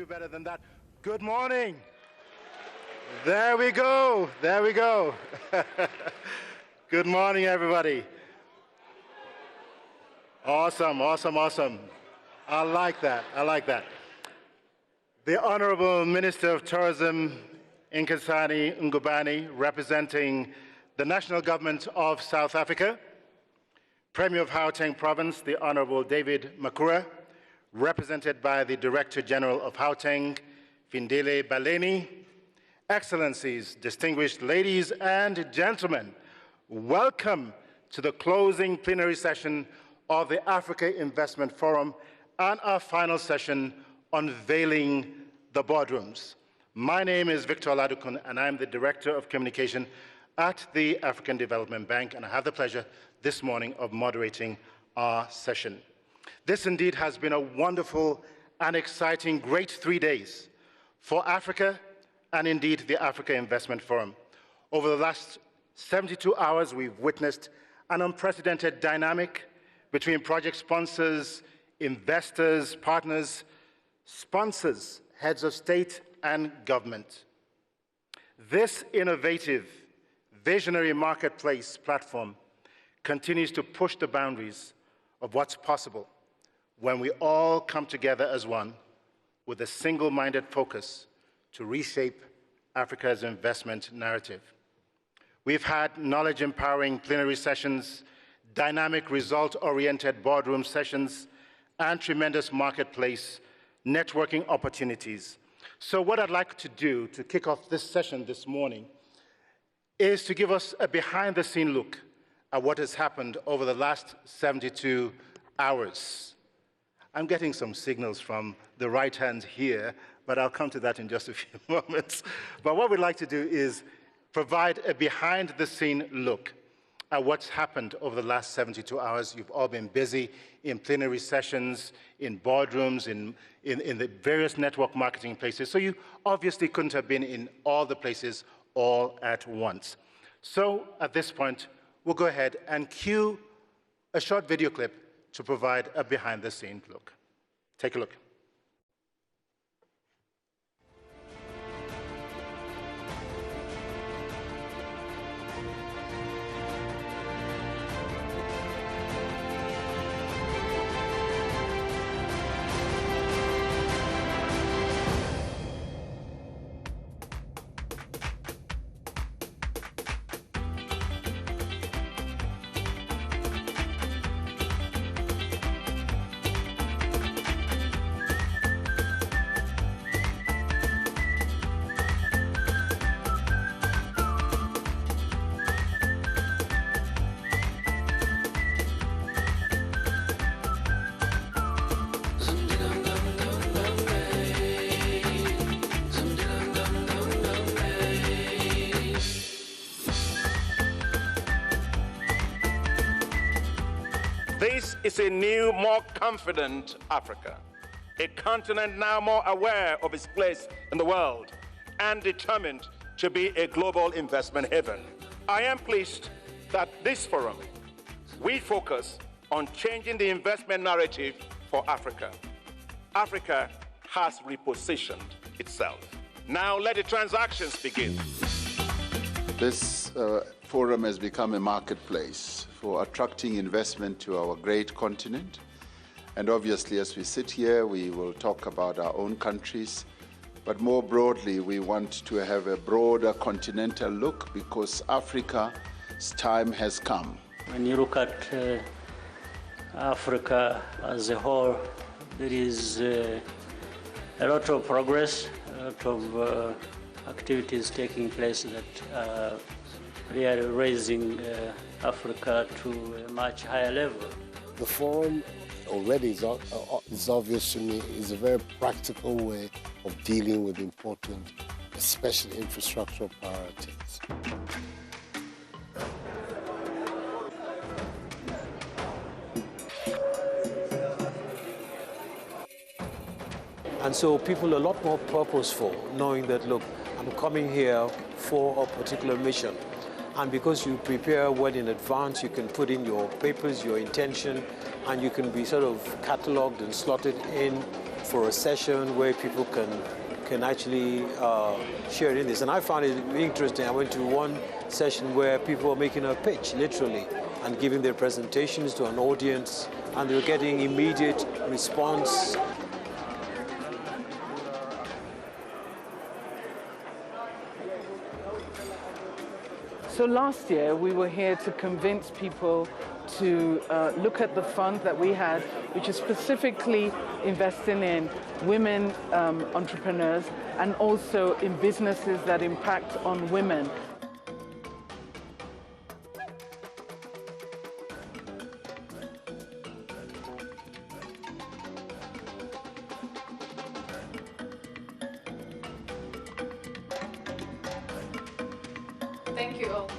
better than that. Good morning. There we go. There we go. Good morning, everybody. Awesome, awesome, awesome. I like that. I like that. The Honorable Minister of Tourism, Nkosazana Ngubane, representing the National Government of South Africa. Premier of Gauteng Province, the Honorable David Makura, represented by the Director General of Gauteng, Findile Baleni. Excellencies, distinguished ladies and gentlemen, welcome to the closing plenary session of the Africa Investment Forum and our final session, Unveiling the Boardrooms. My name is Victor Oladokun, and I'm the Director of Communication at the African Development Bank, and I have the pleasure this morning of moderating our session. This indeed has been a wonderful and exciting, great 3 days for Africa and indeed the Africa Investment Forum. Over the last 72 hours, we've witnessed an unprecedented dynamic between project sponsors, investors, partners, sponsors, heads of state and government. This innovative, visionary marketplace platform continues to push the boundaries of what's possible when we all come together as one with a single-minded focus to reshape Africa's investment narrative. We've had knowledge-empowering plenary sessions, dynamic result-oriented boardroom sessions, and tremendous marketplace networking opportunities. So what I'd like to do to kick off this session this morning is to give us a behind-the-scene look at what has happened over the last 72 hours. I'm getting some signals from the right hand here, but I'll come to that in just a few moments. But what we'd like to do is provide a behind-the-scene look at what's happened over the last 72 hours. You've all been busy in plenary sessions, in boardrooms, in the various network marketing places. So you obviously couldn't have been in all the places all at once. So at this point, we'll go ahead and cue a short video clip to provide a behind-the-scenes look. Take a look. This is a new, more confident Africa, a continent now more aware of its place in the world and determined to be a global investment haven. I am pleased that this forum, we focus on changing the investment narrative for Africa. Africa has repositioned itself. Now let the transactions begin. This forum has become a marketplace for attracting investment to our great continent. And obviously, as we sit here, we will talk about our own countries. But more broadly, we want to have a broader continental look because Africa's time has come. When you look at Africa as a whole, there is a lot of progress, a lot of activities taking place that are really raising Africa to a much higher level. The forum already is obvious to me is a very practical way of dealing with important, especially infrastructural priorities. And so people are a lot more purposeful, knowing that, look, I'm coming here for a particular mission. And because you prepare well in advance, you can put in your papers, your intention, and you can be sort of catalogued and slotted in for a session where people can actually share in this. And I found it interesting. I went to one session where people were making a pitch, literally, and giving their presentations to an audience, and they were getting immediate response. So last year we were here to convince people to look at the fund that we had, which is specifically investing in women entrepreneurs and also in businesses that impact on women. Thank you all.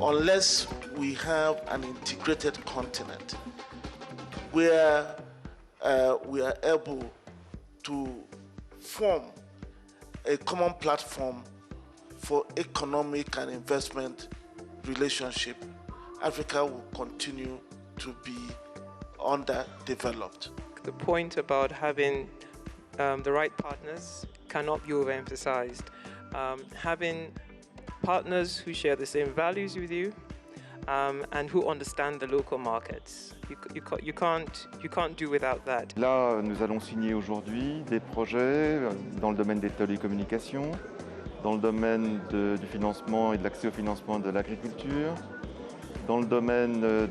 Unless we have an integrated continent where we are able to form a common platform for economic and investment relationship, Africa will continue to be underdeveloped. The point about having the right partners cannot be overemphasized. Having partners who share the same values with you and who understand the local markets. You can't do without that. Là, nous allons signer aujourd'hui des projets dans le domaine des télécommunications, dans le domaine du financement et de l'accès au financement de l'agriculture, dans le domaine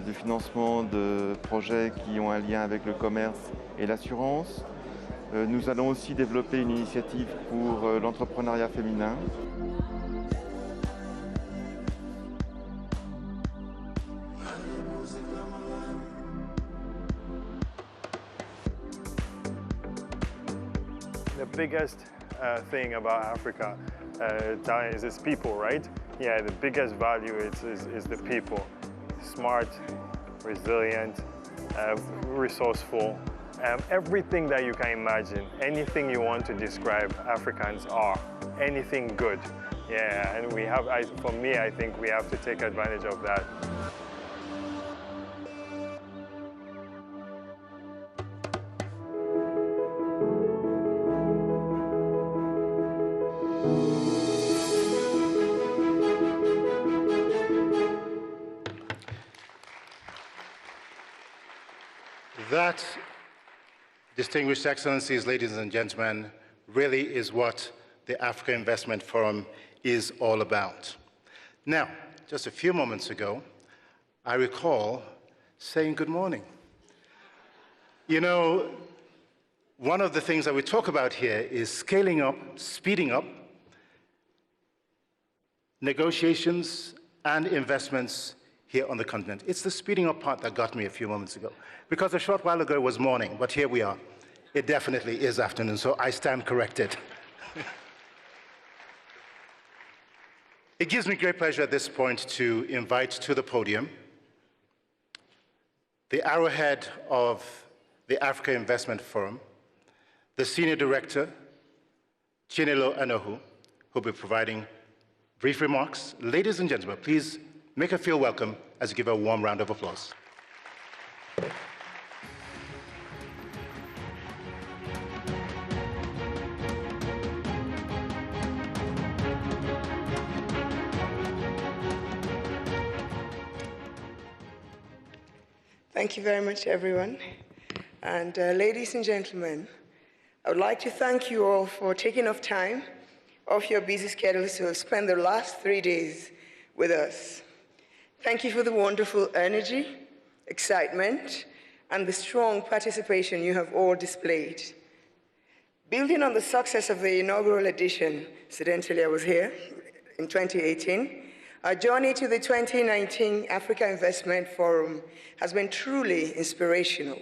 du financement de projets qui ont un lien avec le commerce et l'assurance. Nous allons aussi développer une initiative pour l'entrepreneuriat féminin. The biggest thing about Africa is its people, right? Yeah, the biggest value is the people. Smart, resilient, resourceful. Everything that you can imagine, anything you want to describe, Africans are. Anything good. Yeah, and we have, for me, I think we have to take advantage of that. That, distinguished excellencies, ladies and gentlemen, really is what the Africa Investment Forum is all about. Now, just a few moments ago, I recall saying good morning. You know, one of the things that we talk about here is scaling up, speeding up negotiations and investments here on the continent. It's the speeding up part that got me a few moments ago. Because a short while ago it was morning, but here we are. It definitely is afternoon, so I stand corrected. It gives me great pleasure at this point to invite to the podium the arrowhead of the Africa Investment Forum, the Senior Director, Chinelo Anohu, who will be providing brief remarks. Ladies and gentlemen, please make her feel welcome as you give her a warm round of applause. Thank you very much, everyone. And ladies and gentlemen, I would like to thank you all for taking off time off your busy schedules to spend the last 3 days with us. Thank you for the wonderful energy, excitement, and the strong participation you have all displayed. Building on the success of the inaugural edition, incidentally I was here in 2018, our journey to the 2019 Africa Investment Forum has been truly inspirational.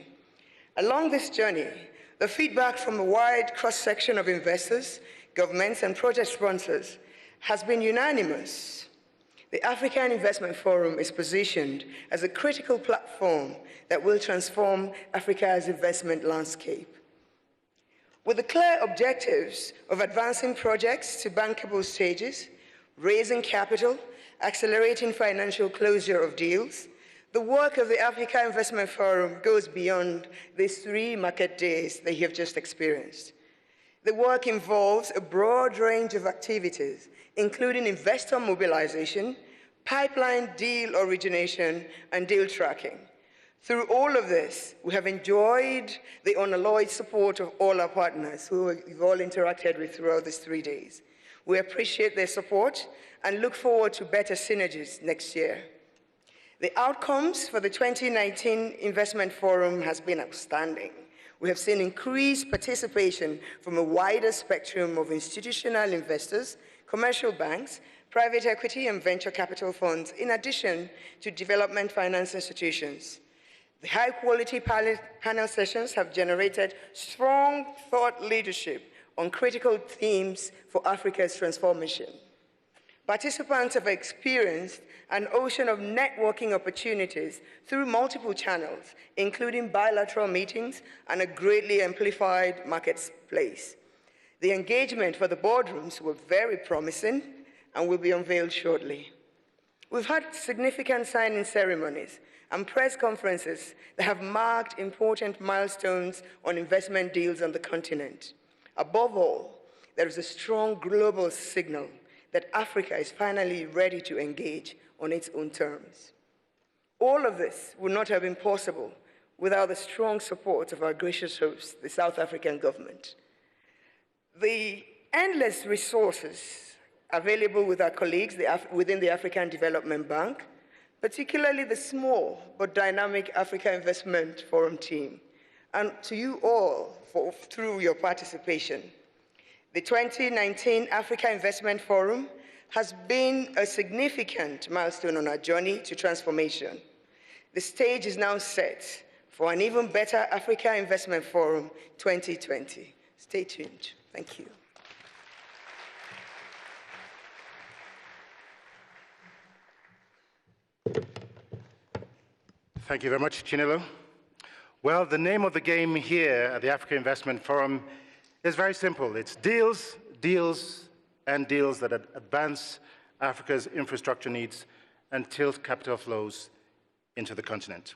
Along this journey, the feedback from a wide cross-section of investors, governments, and project sponsors has been unanimous. The African Investment Forum is positioned as a critical platform that will transform Africa's investment landscape. With the clear objectives of advancing projects to bankable stages, raising capital, accelerating financial closure of deals, The work of the Africa Investment Forum goes beyond these 3 market days that you have just experienced. The work involves a broad range of activities, including investor mobilization, pipeline deal origination, and deal tracking. Through all of this, we have enjoyed the unalloyed support of all our partners who we've all interacted with throughout these 3 days. We appreciate their support and look forward to better synergies next year. The outcomes for the 2019 Investment Forum has been outstanding. We have seen increased participation from a wider spectrum of institutional investors, commercial banks, private equity and venture capital funds, in addition to development finance institutions. The high-quality panel sessions have generated strong thought leadership on critical themes for Africa's transformation. Participants have experienced an ocean of networking opportunities through multiple channels, including bilateral meetings and a greatly amplified marketplace. The engagement for the boardrooms were very promising and will be unveiled shortly. We've had significant signing ceremonies and press conferences that have marked important milestones on investment deals on the continent. Above all, there is a strong global signal that Africa is finally ready to engage on its own terms. All of this would not have been possible without the strong support of our gracious host, the South African government. The endless resources available with our colleagues within the African Development Bank, particularly the small but dynamic Africa Investment Forum team, and to you all through your participation. The 2019 Africa Investment Forum has been a significant milestone on our journey to transformation. The stage is now set for an even better Africa Investment Forum 2020. Stay tuned. Thank you. Thank you very much, Chinelo. Well, the name of the game here at the Africa Investment Forum is very simple. It's deals, deals, and deals that advance Africa's infrastructure needs and tilt capital flows into the continent.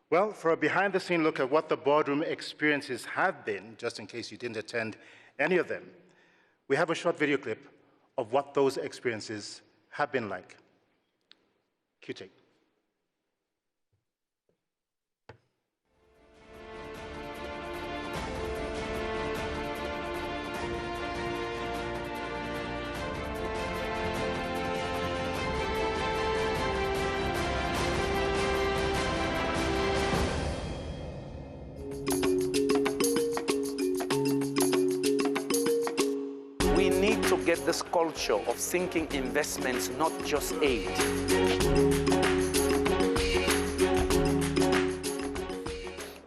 Well, for a behind-the-scene look at what the boardroom experiences have been, just in case you didn't attend any of them, we have a short video clip of what those experiences have been like. Cue tape. Get this culture of sinking investments, not just aid.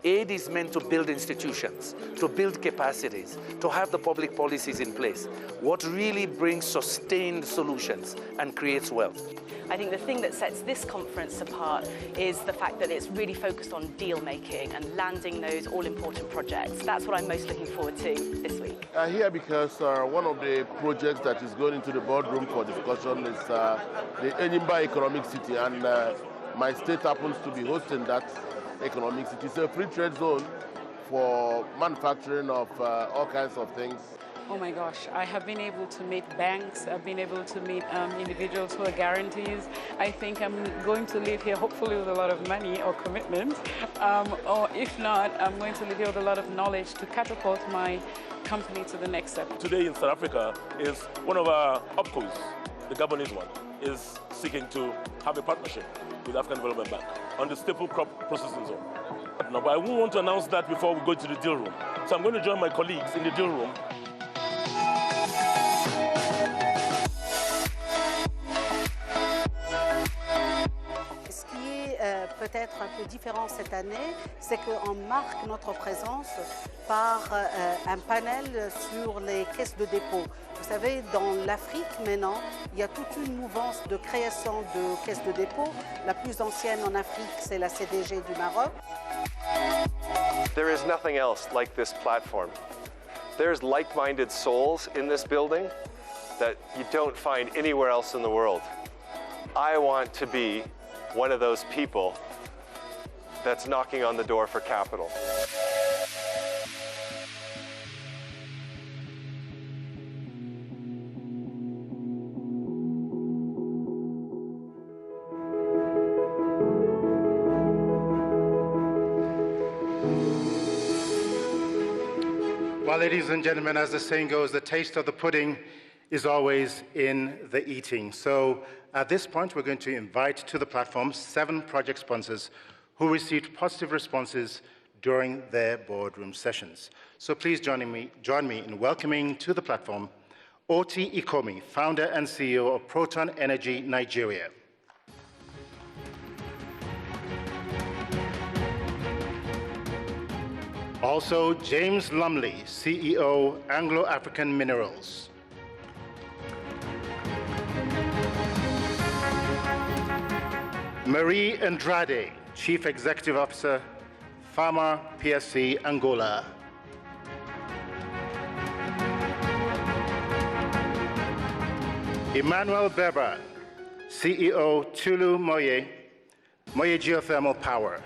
Aid is meant to build institutions, to build capacities, to have the public policies in place. What really brings sustained solutions and creates wealth. I think the thing that sets this conference apart is the fact that it's really focused on deal making and landing those all-important projects. That's what I'm most looking forward to this week. I'm here because one of the projects that is going into the boardroom for discussion is the Enyimba Economic City, and my state happens to be hosting that economic city. It's a free trade zone for manufacturing of all kinds of things. Oh my gosh, I have been able to meet banks, I've been able to meet individuals who are guarantees. I think I'm going to leave here hopefully with a lot of money or commitment, or if not, I'm going to leave here with a lot of knowledge to catapult my company to the next step. Today in South Africa is one of our OPCOs, the Gabonese one, is seeking to have a partnership with the African Development Bank on the staple crop processing zone. Now, but I won't want to announce that before we go to the deal room. So I'm going to join my colleagues in the deal room. Peut-être un peu différent cette année, c'est qu'on marque notre présence par un panel sur les caisses de dépôt. Vous savez, dans l'Afrique maintenant, il y a toute une mouvance de création de caisses de dépôt. La plus ancienne en Afrique, c'est la CDG du Maroc. There is nothing else like this platform. There's like-minded souls in this building that you don't find anywhere else in the world. I want to be one of those people that's knocking on the door for capital. Well, ladies and gentlemen, as the saying goes, the taste of the pudding is always in the eating. So at this point, we're going to invite to the platform 7 project sponsors who received positive responses during their boardroom sessions. So please join me in welcoming to the platform Oti Ikomi, founder and CEO of Proton Energy Nigeria. Also, James Lumley, CEO, Anglo-African Minerals. Marie Andrade, Chief Executive Officer, Pharma PSC, Angola. Emmanuel Berber, CEO, Tulu Moye Geothermal Power.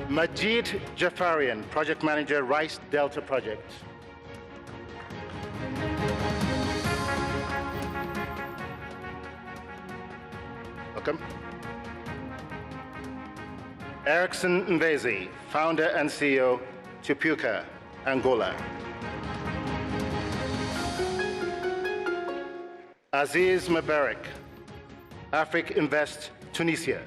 Majid Jafarian, Project Manager, Rice Delta Project. Welcome. Erickson Mvezi, Founder and CEO, Tupuka, Angola. Aziz Mubarak, Africa Invest, Tunisia.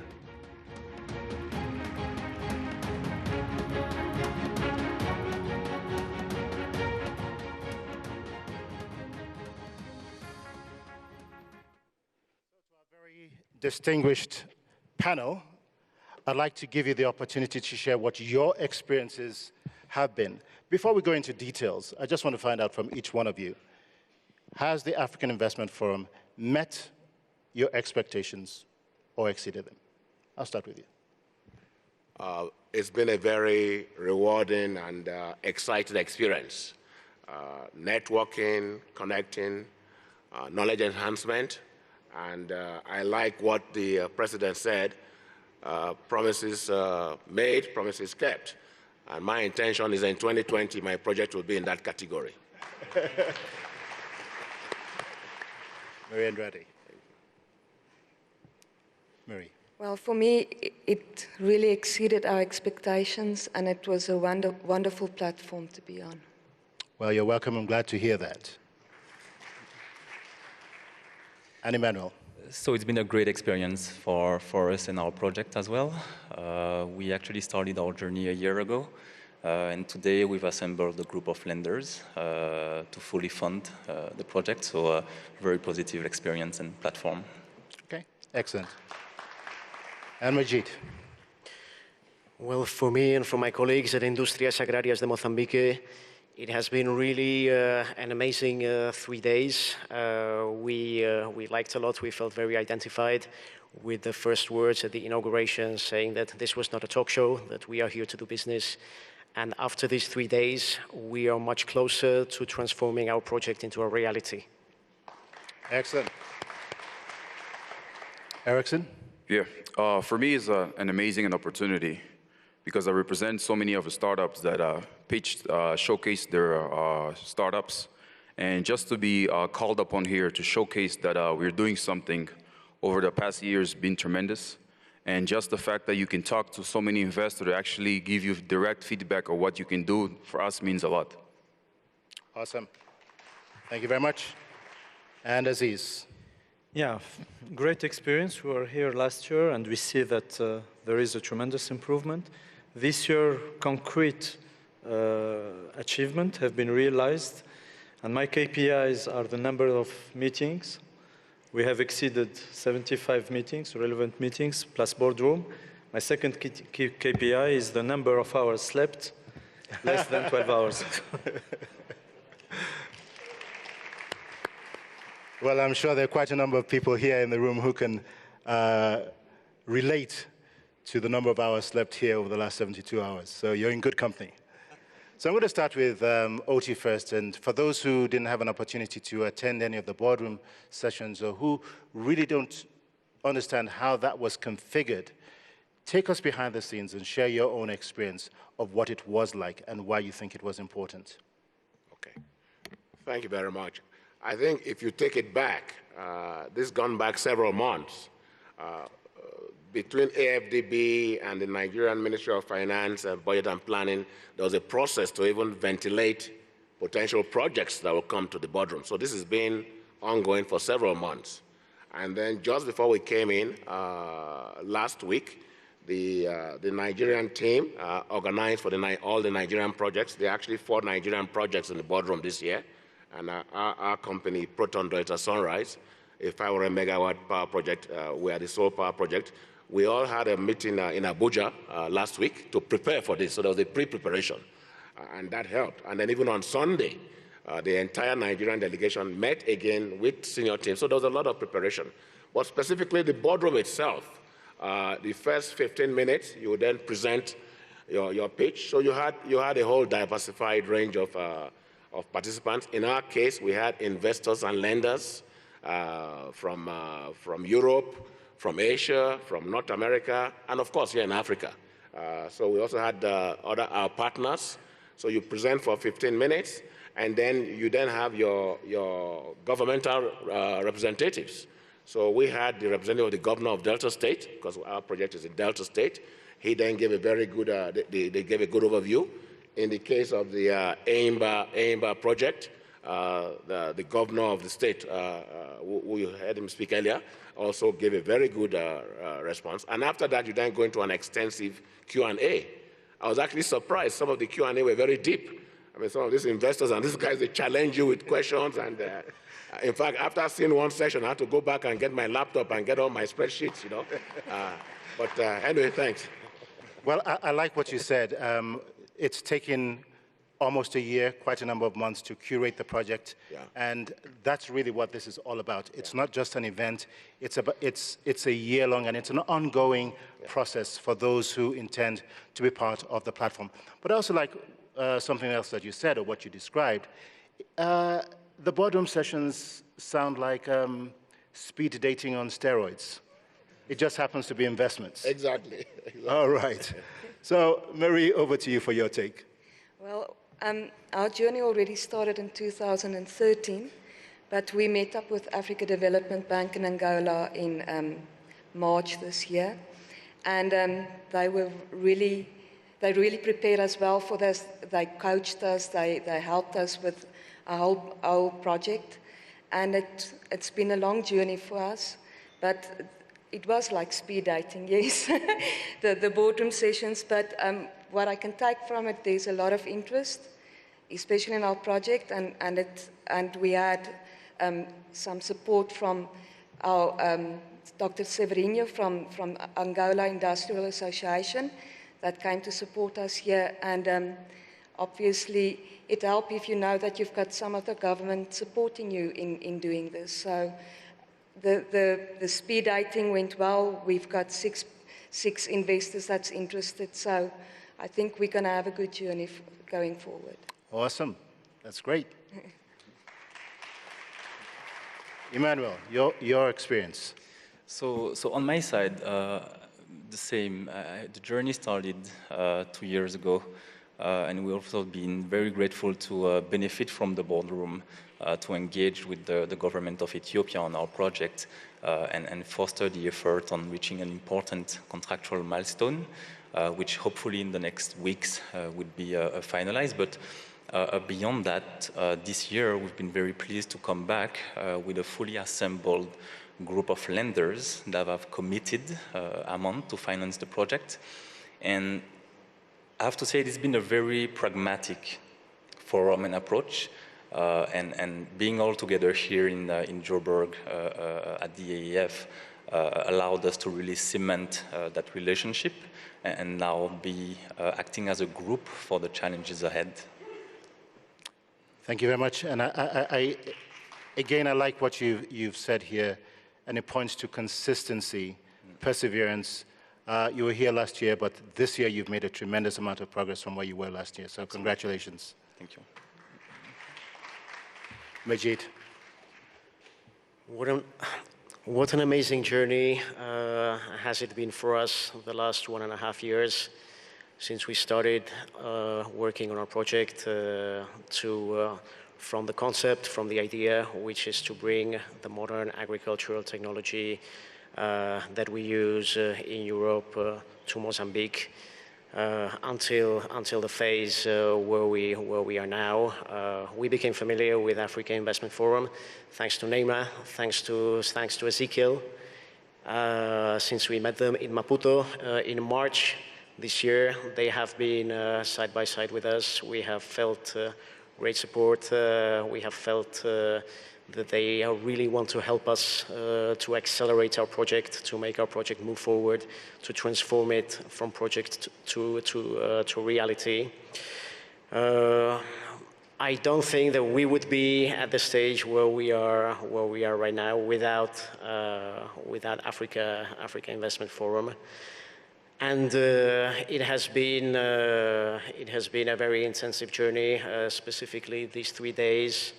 Distinguished panel, I'd like to give you the opportunity to share what your experiences have been. Before we go into details, I just want to find out from each one of you, has the African Investment Forum met your expectations or exceeded them? I'll start with you. It's been a very rewarding and exciting experience. Networking, connecting, knowledge enhancement. And I like what the president said, promises made, promises kept. And my intention is in 2020, my project will be in that category. Marie Andrade. Marie. Well, for me, it really exceeded our expectations, and it was a wonderful platform to be on. Well, you're welcome. I'm glad to hear that. And Emmanuel. So it's been a great experience for us and our project as well. We actually started our journey a year ago, and today we've assembled a group of lenders to fully fund the project, so a very positive experience and platform. Okay, excellent. And Majid. Well, for me and for my colleagues at Industrias Agrarias de Mozambique, it has been really an amazing 3 days. We liked a lot. We felt very identified with the first words at the inauguration saying that this was not a talk show, that we are here to do business. And after these 3 days, we are much closer to transforming our project into a reality. Excellent. Erickson? Yeah, for me, it's an amazing opportunity because I represent so many of the startups that showcase their startups. And just to be called upon here to showcase that we're doing something over the past years has been tremendous. And just the fact that you can talk to so many investors that actually give you direct feedback of what you can do, for us means a lot. Awesome. Thank you very much. And Aziz. Yeah, great experience. We were here last year, and we see that there is a tremendous improvement. This year, concrete achievements have been realized, and my KPIs are the number of meetings. We have exceeded 75 meetings, relevant meetings, plus boardroom. My second KPI is the number of hours slept, less than 12 hours. Well, I'm sure there are quite a number of people here in the room who can relate to the number of hours slept here over the last 72 hours. So you're in good company. So I'm going to start with Oti first. And for those who didn't have an opportunity to attend any of the boardroom sessions or who really don't understand how that was configured, take us behind the scenes and share your own experience of what it was like and why you think it was important. Okay. Thank you very much. I think if you take it back, this has gone back several months. Between AFDB and the Nigerian Ministry of Finance and Budget and Planning, there was a process to even ventilate potential projects that will come to the boardroom. So this has been ongoing for several months. And then just before we came in last week, the Nigerian team organized for all the Nigerian projects. There are actually 4 Nigerian projects in the boardroom this year. And our company, Proton Delta Sunrise, a 500 megawatt power project, we are the sole power project. We all had a meeting in Abuja last week to prepare for this. So there was a pre-preparation, and that helped. And then even on Sunday, the entire Nigerian delegation met again with senior teams. So there was a lot of preparation. But specifically, the boardroom itself, the first 15 minutes, you would then present your pitch. So you had a whole diversified range of participants. In our case, we had investors and lenders from Europe, from Asia, from North America, and of course here in Africa. So we also had our partners. So you present for 15 minutes, and then you have your governmental representatives. So we had the representative of the governor of Delta State, because our project is in Delta State. He then gave a very good, they gave a good overview. In the case of the AIMBA project, the governor of the state, who you heard him speak earlier, also gave a very good response. And after that, you then go into an extensive Q&A. I was actually surprised. Some of the Q&A were very deep. I mean, some of these investors and these guys, they challenge you with questions. And in fact, after seeing one session, I had to go back and get my laptop and get all my spreadsheets, you know. But anyway, thanks. Well, I like what you said. It's taken almost a year, quite a number of months to curate the project. Yeah. And that's really what this is all about. It's not just an event, it's a year-long and it's an ongoing process for those who intend to be part of the platform. But I also like something else that you said or what you described. The boardroom sessions sound like speed dating on steroids. It just happens to be investments. Exactly. All right. So, Marie, over to you for your take. Well, our journey already started in 2013, but we met up with Africa Development Bank in Angola in March this year, and they really prepared us well for this. They coached us, they helped us with our whole project, and it's been a long journey for us, but it was like speed dating, yes, the boardroom sessions, but what I can take from it, there's a lot of interest, especially in our project, and we had some support from our Dr. Severino from Angola Industrial Association that came to support us here, and obviously it helps if you know that you've got some of the government supporting you in doing this. So the speed dating went well. We've got six investors that's interested, so I think we're going to have a good journey going forward. Awesome. That's great. Emmanuel, your experience. So on my side, the same. The journey started 2 years ago, and we've also been very grateful to benefit from the boardroom, to engage with the government of Ethiopia on our project, and foster the effort on reaching an important contractual milestone, which hopefully in the next weeks would be finalized. But beyond that, this year we've been very pleased to come back with a fully assembled group of lenders that have committed amount to finance the project. And I have to say it's been a very pragmatic forum and approach, and being all together here in Joburg at the AEF allowed us to really cement that relationship and now be acting as a group for the challenges ahead. Thank you very much. And again, I like what you've said here, and it points to consistency, perseverance, You were here last year, but this year you've made a tremendous amount of progress from where you were last year. So congratulations. Thank you. Majid. What an amazing journey has it been for us the last 1.5 years since we started working on our project from the concept, from the idea, which is to bring the modern agricultural technology that we use in Europe to Mozambique until the phase where we are now. We became familiar with Africa Investment Forum thanks to Neymar, thanks to Ezekiel. Since we met them in Maputo in March this year, they have been side by side with us. We have felt great support. We have felt that they really want to help us to accelerate our project, to make our project move forward, to transform it from project to reality. I don't think that we would be at the stage where we are right now without Africa Investment Forum. And it has been a very intensive journey, specifically these 3 days,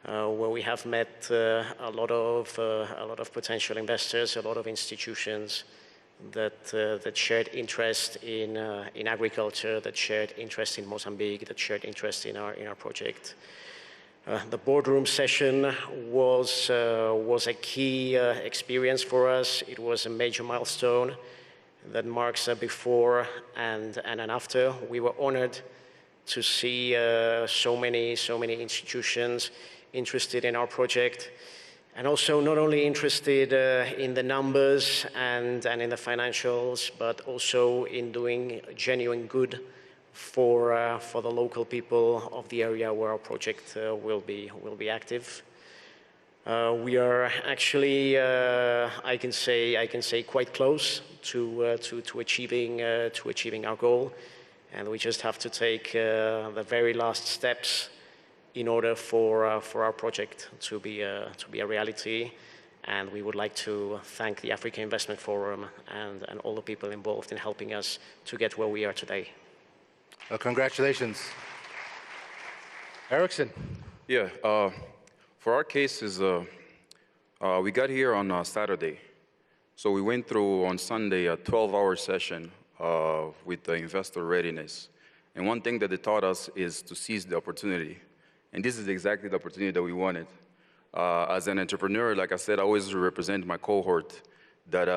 where we have met a lot of potential investors, a lot of institutions that shared interest in agriculture, that shared interest in Mozambique, that shared interest in our project. The boardroom session was a key experience for us. It was a major milestone that marks a before and an after. We were honored to see so many institutions interested in our project, and also not only interested in the numbers and in the financials, but also in doing genuine good for the local people of the area where our project will be active. We are actually, I can say, quite close to achieving our goal, and we just have to take the very last steps in order for our project to be a reality. And we would like to thank the Africa Investment Forum and all the people involved in helping us to get where we are today. Well, congratulations. Erickson. Yeah, for our case is we got here on Saturday. So we went through on Sunday a 12-hour session with the investor readiness. And one thing that they taught us is to seize the opportunity. And this is exactly the opportunity that we wanted. As an entrepreneur, like I said, I always represent my cohort that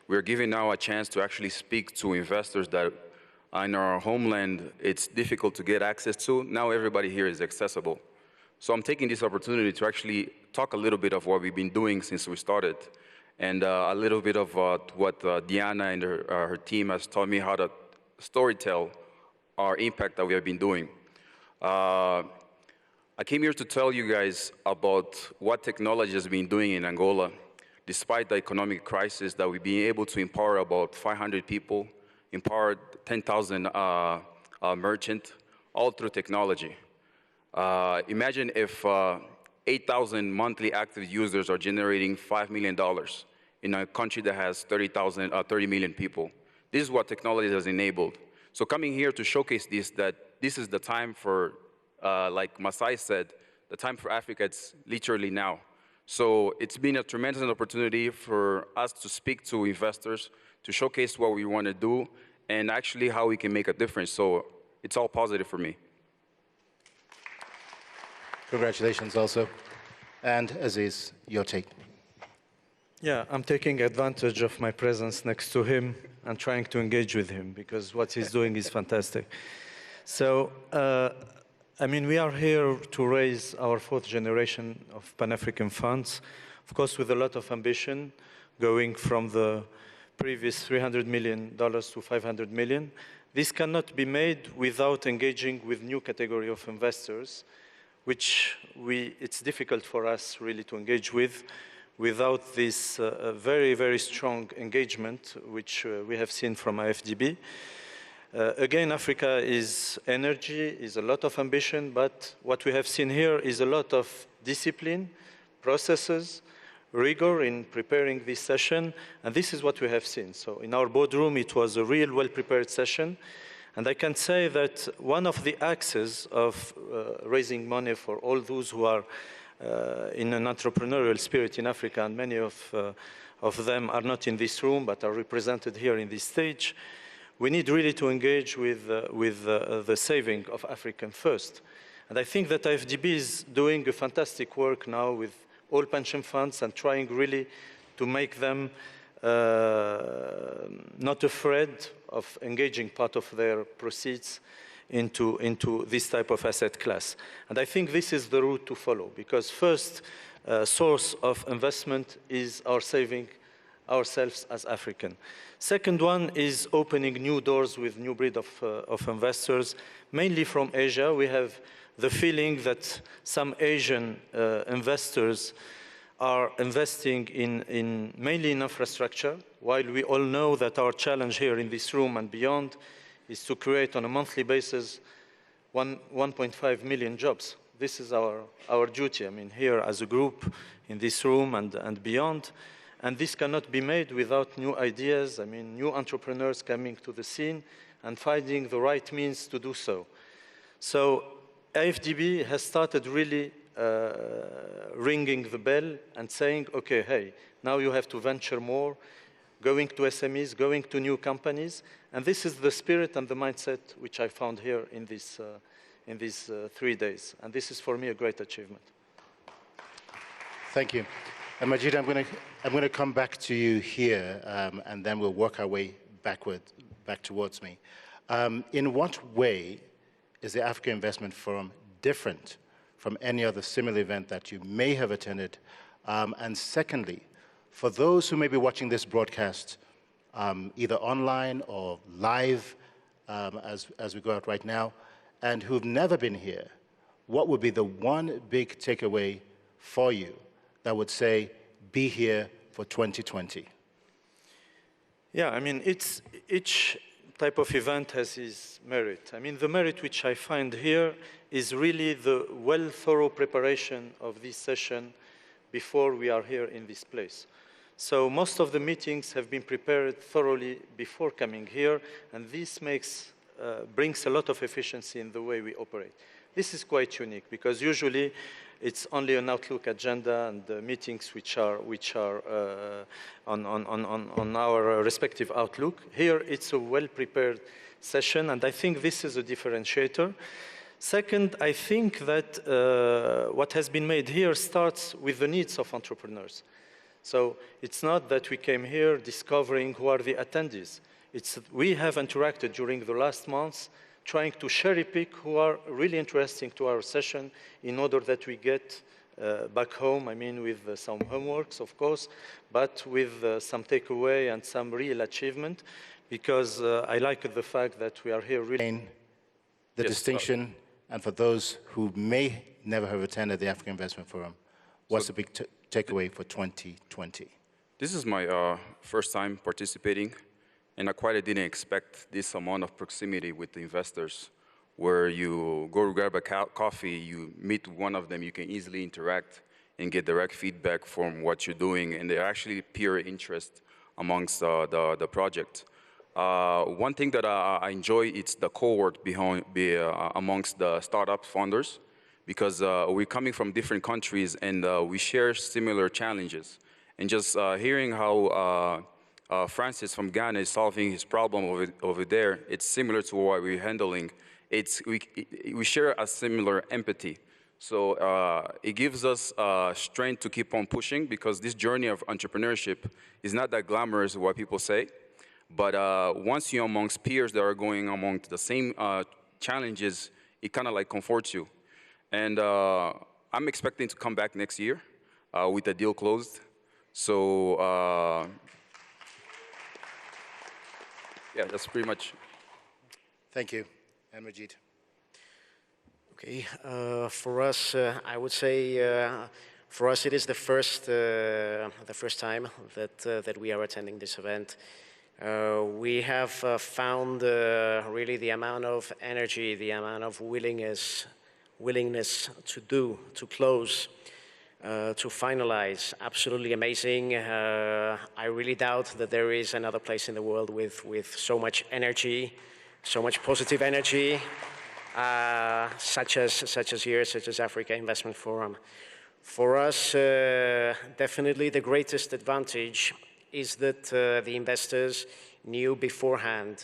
we're giving now a chance to actually speak to investors that in our homeland, it's difficult to get access to. Now everybody here is accessible. So I'm taking this opportunity to actually talk a little bit of what we've been doing since we started, and a little bit of what Diana and her team has taught me how to storytell our impact that we have been doing. I came here to tell you guys about what technology has been doing in Angola. Despite the economic crisis, that we've been able to empower about 500 people, empowered 10,000 merchants, all through technology. Imagine if 8,000 monthly active users are generating $5 million in a country that has 30 million people. This is what technology has enabled. So coming here to showcase this, that this is the time for, like Masai said, the time for Africa, it's literally now. So it's been a tremendous opportunity for us to speak to investors, to showcase what we want to do, and actually how we can make a difference. So it's all positive for me. Congratulations also. And Aziz, your take. Yeah, I'm taking advantage of my presence next to him and trying to engage with him because what he's doing is fantastic. So, I mean, we are here to raise our 4th generation of Pan-African funds, of course, with a lot of ambition, going from the previous $300 million to $500 million. This cannot be made without engaging with new category of investors, which it's difficult for us really to engage with without this very, very strong engagement, which we have seen from IFDB. Again, Africa is energy, is a lot of ambition, but what we have seen here is a lot of discipline, processes, rigor in preparing this session, and this is what we have seen. So in our boardroom, it was a real well-prepared session, and I can say that one of the axes of raising money for all those who are in an entrepreneurial spirit in Africa, and many of them are not in this room but are represented here in this stage, we need really to engage with the saving of African first. And I think that IFDB is doing a fantastic work now with all pension funds and trying really to make them not afraid of engaging part of their proceeds into this type of asset class. And I think this is the route to follow, because first source of investment is our saving ourselves as African. Second one is opening new doors with new breed of investors, mainly from Asia. We have the feeling that some Asian investors are investing mainly in infrastructure, while we all know that our challenge here in this room and beyond is to create on a monthly basis 1.5 million jobs. This is our duty, I mean, here as a group in this room and beyond. And this cannot be made without new ideas, I mean, new entrepreneurs coming to the scene and finding the right means to do so. So IFDB has started really ringing the bell and saying, okay, hey, now you have to venture more, going to SMEs, going to new companies. And this is the spirit and the mindset which I found here in these 3 days. And this is, for me, a great achievement. Thank you. And Majid, I'm going to come back to you here, and then we'll work our way back towards me. In what way is the Africa Investment Forum different from any other similar event that you may have attended? And secondly, for those who may be watching this broadcast, either online or live, as we go out right now, and who've never been here, what would be the one big takeaway for you that would say, be here for 2020? Yeah, I mean, each type of event has its merit. I mean, the merit which I find here is really the thorough preparation of this session before we are here in this place. So most of the meetings have been prepared thoroughly before coming here, and this brings a lot of efficiency in the way we operate. This is quite unique, because usually it's only an Outlook agenda and meetings which are on our respective Outlook. Here, it's a well-prepared session, and I think this is a differentiator. Second, I think that what has been made here starts with the needs of entrepreneurs. So it's not that we came here discovering who are the attendees. We have interacted during the last months trying to cherry-pick who are really interesting to our session in order that we get back home, I mean, with some homeworks, of course, but with some takeaway and some real achievement, because I like the fact that we are here really... The distinction, and for those who may never have attended the African Investment Forum, what's the big takeaway for 2020? This is my first time participating. And I quite didn't expect this amount of proximity with the investors, where you go grab a coffee, you meet one of them, you can easily interact and get direct feedback from what you're doing, and they're actually peer interest amongst the project. One thing that I enjoy is the cohort amongst the startup founders, because we're coming from different countries and we share similar challenges. And just hearing how Francis from Ghana is solving his problem over there, it's similar to what we're handling. We share a similar empathy. So it gives us strength to keep on pushing, because this journey of entrepreneurship is not that glamorous, what people say. But once you're amongst peers that are going among the same challenges, it kind of like comforts you. And I'm expecting to come back next year with the deal closed. So yeah, that's pretty much. Thank you. And Majid. Okay, for us, I would say, for us it is the first time that we are attending this event. We have found really the amount of energy, the amount of willingness to close, to finalize. Absolutely amazing. I really doubt that there is another place in the world with so much energy, so much positive energy, such as here, such as Africa Investment Forum. For us, definitely the greatest advantage is that the investors knew beforehand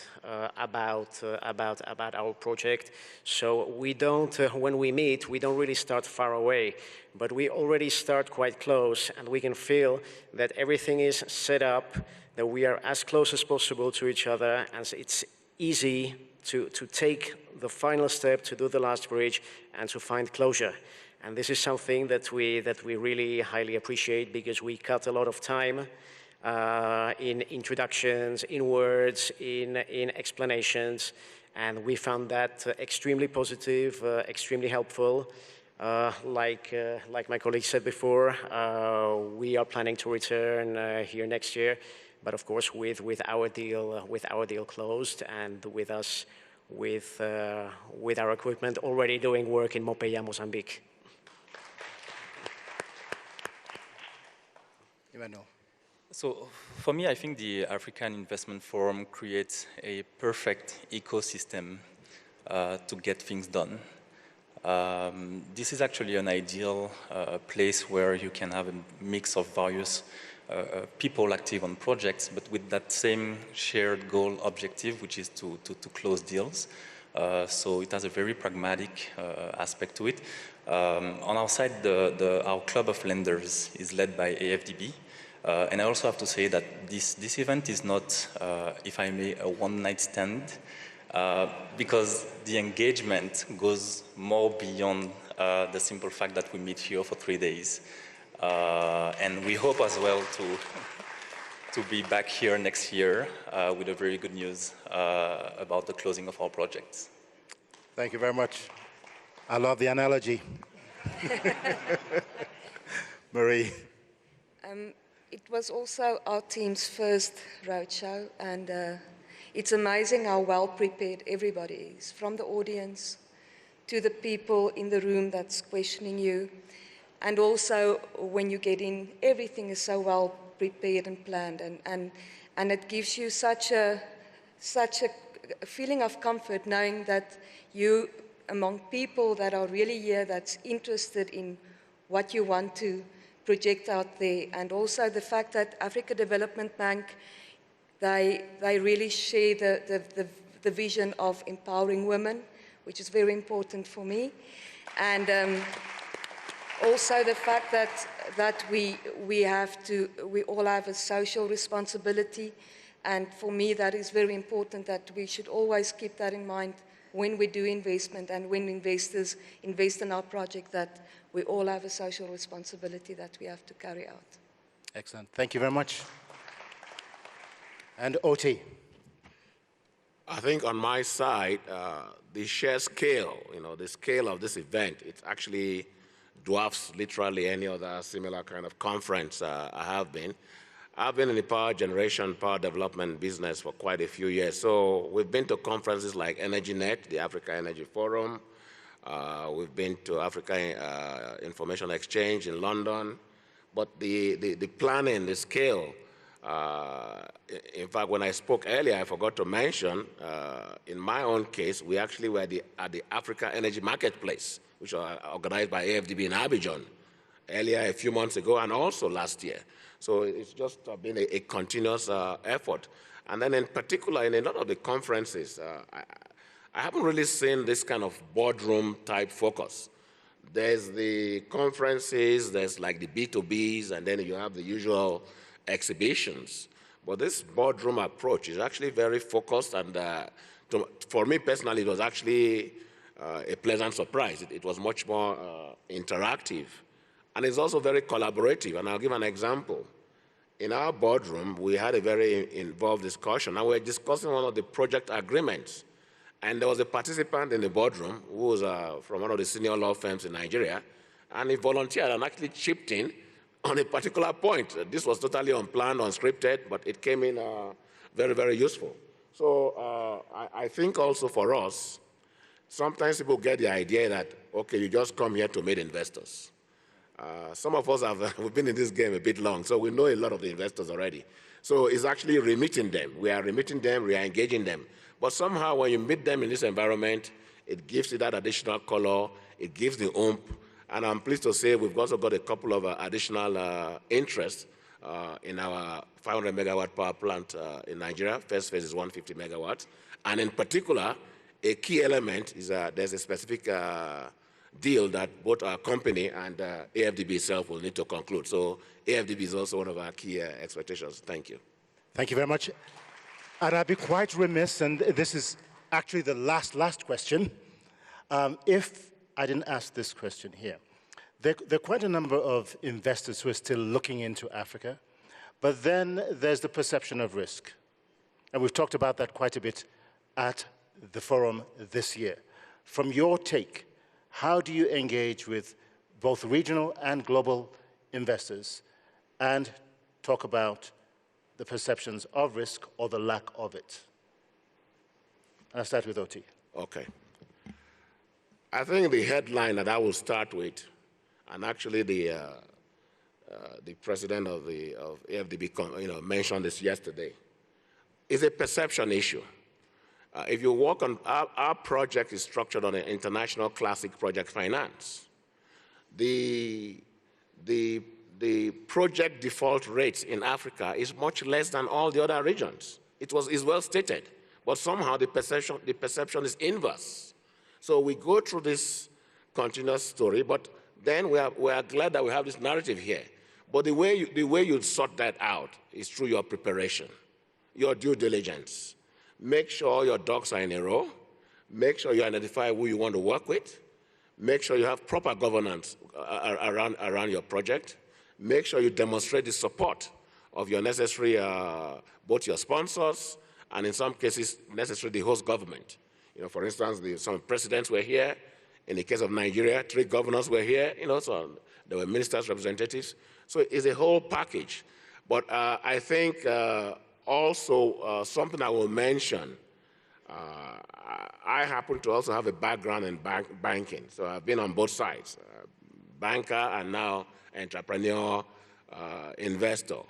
about our project. So we don't, when we meet, we don't really start far away, but we already start quite close, and we can feel that everything is set up, that we are as close as possible to each other, and it's easy to take the final step, to do the last bridge, and to find closure. And this is something that we really highly appreciate, because we cut a lot of time in introductions, in words, in explanations, and we found that extremely positive, extremely helpful. Like my colleague said before, we are planning to return here next year, but of course with our deal closed, and with us with our equipment already doing work in Mopeya, Mozambique. So for me, I think the African Investment Forum creates a perfect ecosystem to get things done. This is actually an ideal place where you can have a mix of various people active on projects, but with that same shared goal objective, which is to close deals. So it has a very pragmatic aspect to it. On our side, our club of lenders is led by AFDB. And I also have to say that this event is not, if I may, a one-night stand, because the engagement goes more beyond the simple fact that we meet here for 3 days. And we hope as well to be back here next year with a very good news about the closing of our projects. Thank you very much. I love the analogy. Marie. It was also our team's first roadshow, and it's amazing how well prepared everybody is, from the audience to the people in the room that's questioning you. And also, when you get in, everything is so well prepared and planned, and it gives you such a feeling of comfort knowing that you, among people that are really here, that's interested in what you want to project out there, and also the fact that Africa Development Bank, they really share the vision of empowering women, which is very important for me, and also the fact that we all have a social responsibility, and for me that is very important, that we should always keep that in mind when we do investment and when investors invest in our project, that we all have a social responsibility that we have to carry out. Excellent. Thank you very much. And OT. I think on my side, the sheer scale, the scale of this event, it actually dwarfs literally any other similar kind of conference I have been. I've been in the power generation, power development business for quite a few years. So we've been to conferences like EnergyNet, the Africa Energy Forum. We've been to Africa Information Exchange in London. But the planning, the scale, in fact, when I spoke earlier, I forgot to mention, in my own case, we actually were at the Africa Energy Marketplace, which was organized by AFDB in Abidjan earlier, a few months ago, and also last year. So it's just been a continuous effort. And then in particular, in a lot of the conferences, I haven't really seen this kind of boardroom type focus. There's the conferences, there's like the B2Bs, and then you have the usual exhibitions. But this boardroom approach is actually very focused, and for me personally, it was actually a pleasant surprise. It was much more interactive. And it's also very collaborative, and I'll give an example. In our boardroom, we had a very involved discussion, and we were discussing one of the project agreements. And there was a participant in the boardroom who was from one of the senior law firms in Nigeria, and he volunteered and actually chipped in on a particular point. This was totally unplanned, unscripted, but it came in very, very useful. So I think also for us, sometimes people get the idea that, okay, you just come here to meet investors. Some of us we've been in this game a bit long, so we know a lot of the investors already. So it's actually remitting them. We are remitting them, we are engaging them. But somehow when you meet them in this environment, it gives you that additional color, it gives the oomph, and I'm pleased to say we've also got a couple of additional interests in our 500 megawatt power plant in Nigeria. First phase is 150 megawatts. And in particular, a key element is there's a specific deal that both our company and AFDB itself will need to conclude. So AFDB is also one of our key expectations. Thank you. Thank you very much. And I'd be quite remiss, and this is actually the last question, if I didn't ask this question here. There are quite a number of investors who are still looking into Africa, but then there's the perception of risk. And we've talked about that quite a bit at the forum this year. From your take, how do you engage with both regional and global investors and talk about the perceptions of risk or the lack of it? And I'll start with OT. Okay. I think the headline that I will start with, and actually the president of AFDB mentioned this yesterday, is a perception issue. If you work on, our project is structured on an international classic project finance. The project default rates in Africa is much less than all the other regions. It's well stated, but somehow the perception is inverse. So we go through this continuous story, but then we are glad that we have this narrative here. But the way you sort that out is through your preparation, your due diligence. Make sure your ducks are in a row. Make sure you identify who you want to work with. Make sure you have proper governance around your project. Make sure you demonstrate the support of your necessary, both your sponsors and in some cases, necessarily the host government. For instance, some presidents were here. In the case of Nigeria, 3 governors were here. So there were ministers, representatives. So it's a whole package. But I think also something I will mention, I happen to also have a background in banking. So I've been on both sides, banker and now entrepreneur, investor.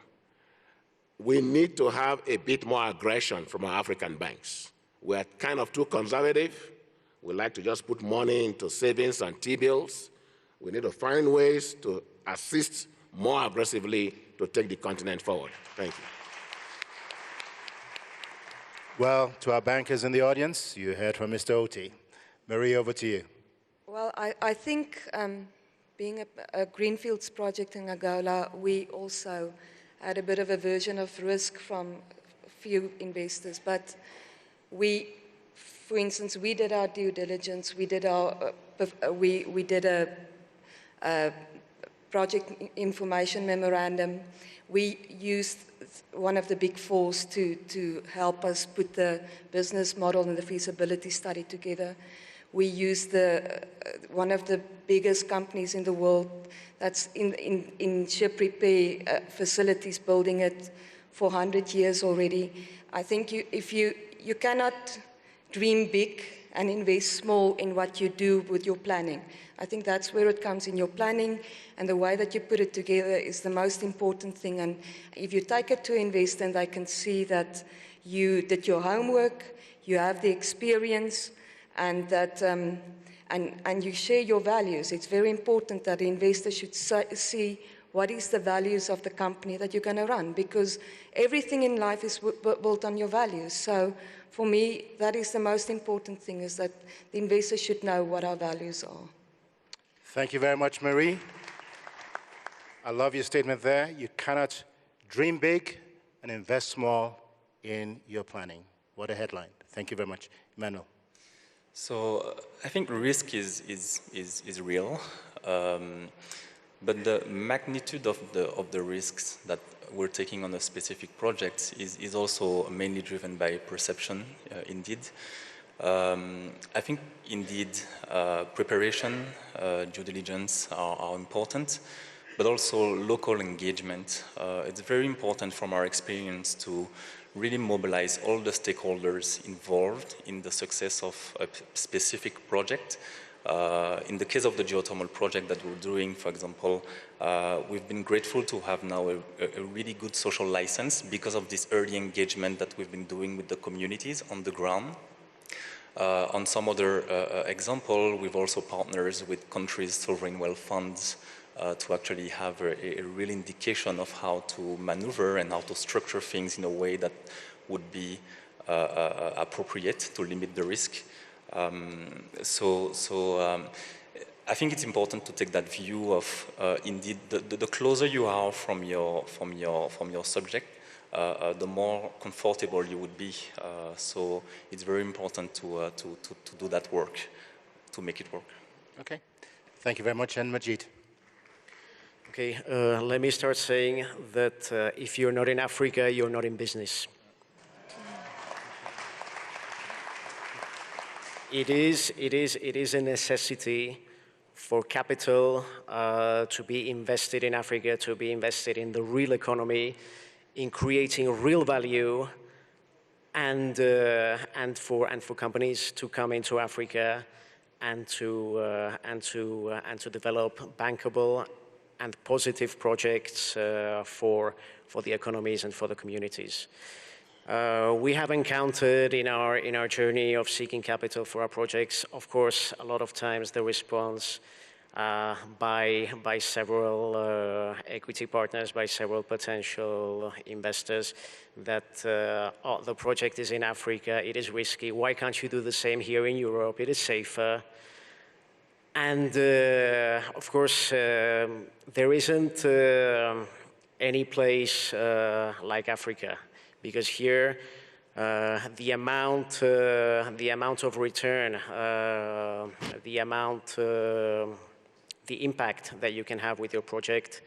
We need to have a bit more aggression from our African banks. We're kind of too conservative. We like to just put money into savings and T-bills. We need to find ways to assist more aggressively to take the continent forward. Thank you. Well, to our bankers in the audience, you heard from Mr. Oti. Marie, over to you. Well, I think being a Greenfields project in Angola, we also had a bit of a version of risk from a few investors. But for instance, we did our due diligence. We did a project information memorandum. We used one of the big fours to help us put the business model and the feasibility study together. We used one of the biggest companies in the world that's in ship repair facilities, building it for 100 years already. I think if you cannot dream big and invest small in what you do with your planning. I think that's where it comes in your planning, and the way that you put it together is the most important thing. And if you take it to invest, and they can see that you did your homework, you have the experience, and that and you share your values. It's very important that the investor should see what is the values of the company that you're going to run, because everything in life is built on your values. So for me, that is the most important thing, is that the investor should know what our values are. Thank you very much, Marie. I love your statement there. You cannot dream big and invest small in your planning. What a headline. Thank you very much. Emmanuel. So I think risk is real, but the magnitude of the risks that we're taking on a specific project is also mainly driven by perception, indeed. I think, indeed, preparation, due diligence are important, but also local engagement. It's very important from our experience to really mobilize all the stakeholders involved in the success of a specific project, In the case of the geothermal project that we're doing, for example, we've been grateful to have now a really good social license because of this early engagement that we've been doing with the communities on the ground. On some other example, we've also partners with countries' sovereign wealth funds to actually have a real indication of how to maneuver and how to structure things in a way that would be appropriate to limit the risk. I think it's important to take that view of indeed the closer you are from your subject, the more comfortable you would be. So it's very important to do that work, to make it work. Okay, thank you very much, and Majid. Okay, let me start saying that if you're not in Africa, you're not in business. It is a necessity for capital to be invested in Africa, to be invested in the real economy, in creating real value, and for companies to come into Africa and to develop bankable and positive projects for the economies and for the communities. We have encountered in our journey of seeking capital for our projects, of course, a lot of times the response by several equity partners, by several potential investors, that oh, the project is in Africa, it is risky, why can't you do the same here in Europe, it is safer. And of course, there isn't any place like Africa, because here the amount of return, the impact that you can have with your project,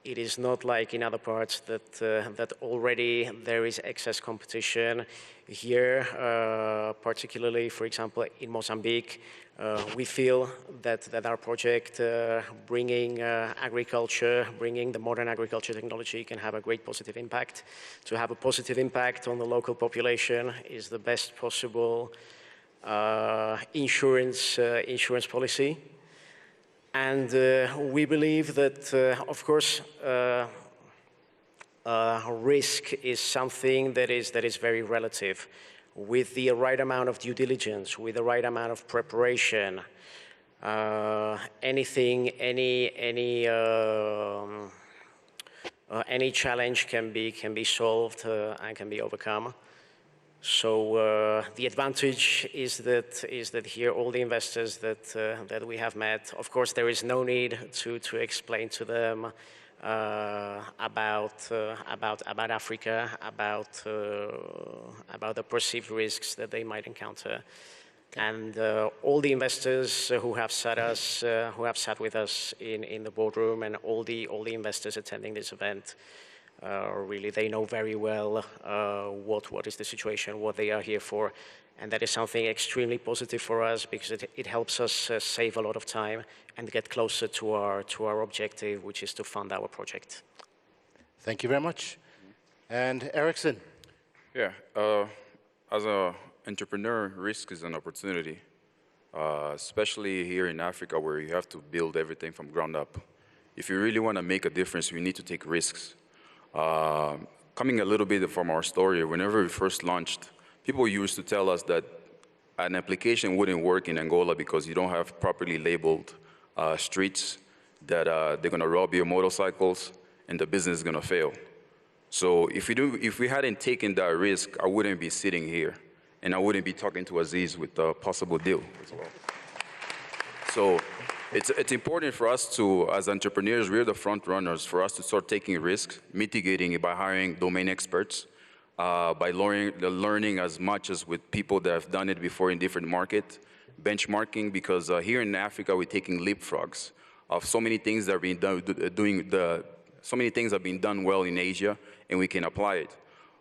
it is not like in other parts that already there is excess competition. Here, particularly, for example, in Mozambique, we feel that our project, bringing agriculture, bringing the modern agriculture technology, can have a great positive impact. To have a positive impact on the local population is the best possible insurance policy. And we believe that, of course, risk is something that is very relative. With the right amount of due diligence, with the right amount of preparation, any challenge can be solved and can be overcome. So the advantage is that here all the investors that we have met, of course, there is no need to explain to them about Africa, about the perceived risks that they might encounter, and all the investors who have sat with us in the boardroom, and all the investors attending this event, really they know very well what is the situation, what they are here for, and that is something extremely positive for us because it helps us save a lot of time and get closer to our objective, which is to fund our project. Thank you very much. And Erickson. Yeah, as an entrepreneur, risk is an opportunity, especially here in Africa where you have to build everything from ground up. If you really want to make a difference, you need to take risks. Coming a little bit from our story, whenever we first launched, people used to tell us that an application wouldn't work in Angola because you don't have properly labeled streets, that they're going to rob your motorcycles, and the business is going to fail. So if we hadn't taken that risk, I wouldn't be sitting here, and I wouldn't be talking to Aziz with a possible deal as well. So it's important for us to, as entrepreneurs, we're the front runners, for us to start taking risks, mitigating it by hiring domain experts, by learning as much as with people that have done it before in different markets, benchmarking, because here in Africa we're taking leapfrogs of so many things that are being done, so many things have been done well in Asia, and we can apply it.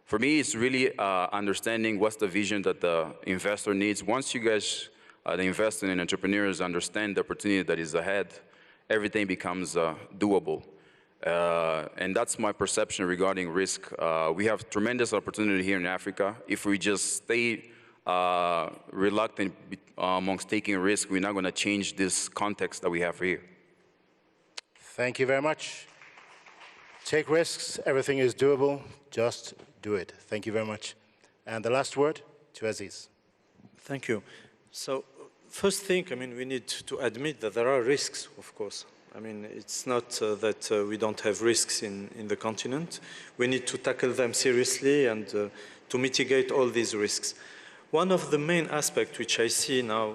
For me, it's really understanding what's the vision that the investor needs. Once you guys, the investors and entrepreneurs, understand the opportunity that is ahead, everything becomes doable. And that's my perception regarding risk. We have tremendous opportunity here in Africa. If we just stay reluctant amongst taking risk, we're not going to change this context that we have here. Thank you very much. Take risks. Everything is doable. Just do it. Thank you very much. And the last word to Aziz. Thank you. So, first thing, I mean, we need to admit that there are risks, of course. I mean, it's not that we don't have risks in the continent. We need to tackle them seriously and to mitigate all these risks. One of the main aspects which I see now,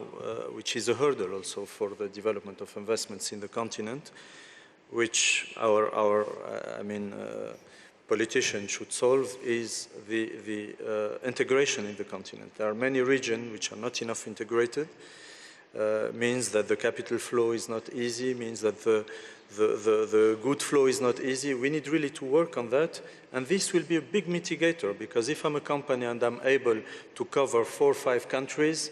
which is a hurdle also for the development of investments in the continent, which our politicians should solve, is the integration in the continent. There are many regions which are not enough integrated. Means that the capital flow is not easy, means that the good flow is not easy. We need really to work on that, and this will be a big mitigator, because if I'm a company and I'm able to cover 4 or 5 countries,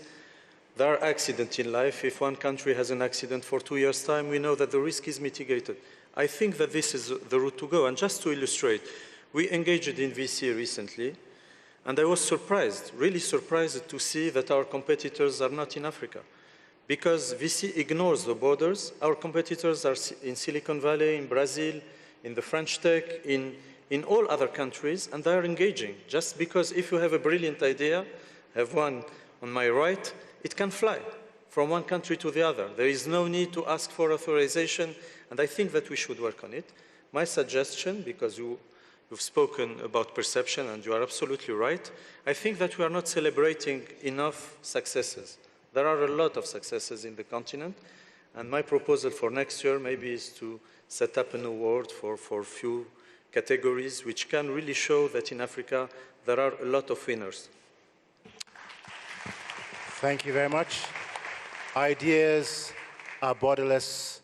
there are accidents in life. If one country has an accident for 2 years' time, we know that the risk is mitigated. I think that this is the route to go. And just to illustrate, we engaged in VC recently, and I was surprised, really surprised to see that our competitors are not in Africa. Because VC ignores the borders. Our competitors are in Silicon Valley, in Brazil, in the French tech, in all other countries, and they are engaging. Just because if you have a brilliant idea, I have one on my right, it can fly from one country to the other. There is no need to ask for authorization, and I think that we should work on it. My suggestion, because you've spoken about perception, and you are absolutely right, I think that we are not celebrating enough successes. There are a lot of successes in the continent, and my proposal for next year maybe is to set up an award for few categories which can really show that in Africa there are a lot of winners. Thank you very much. Ideas are borderless,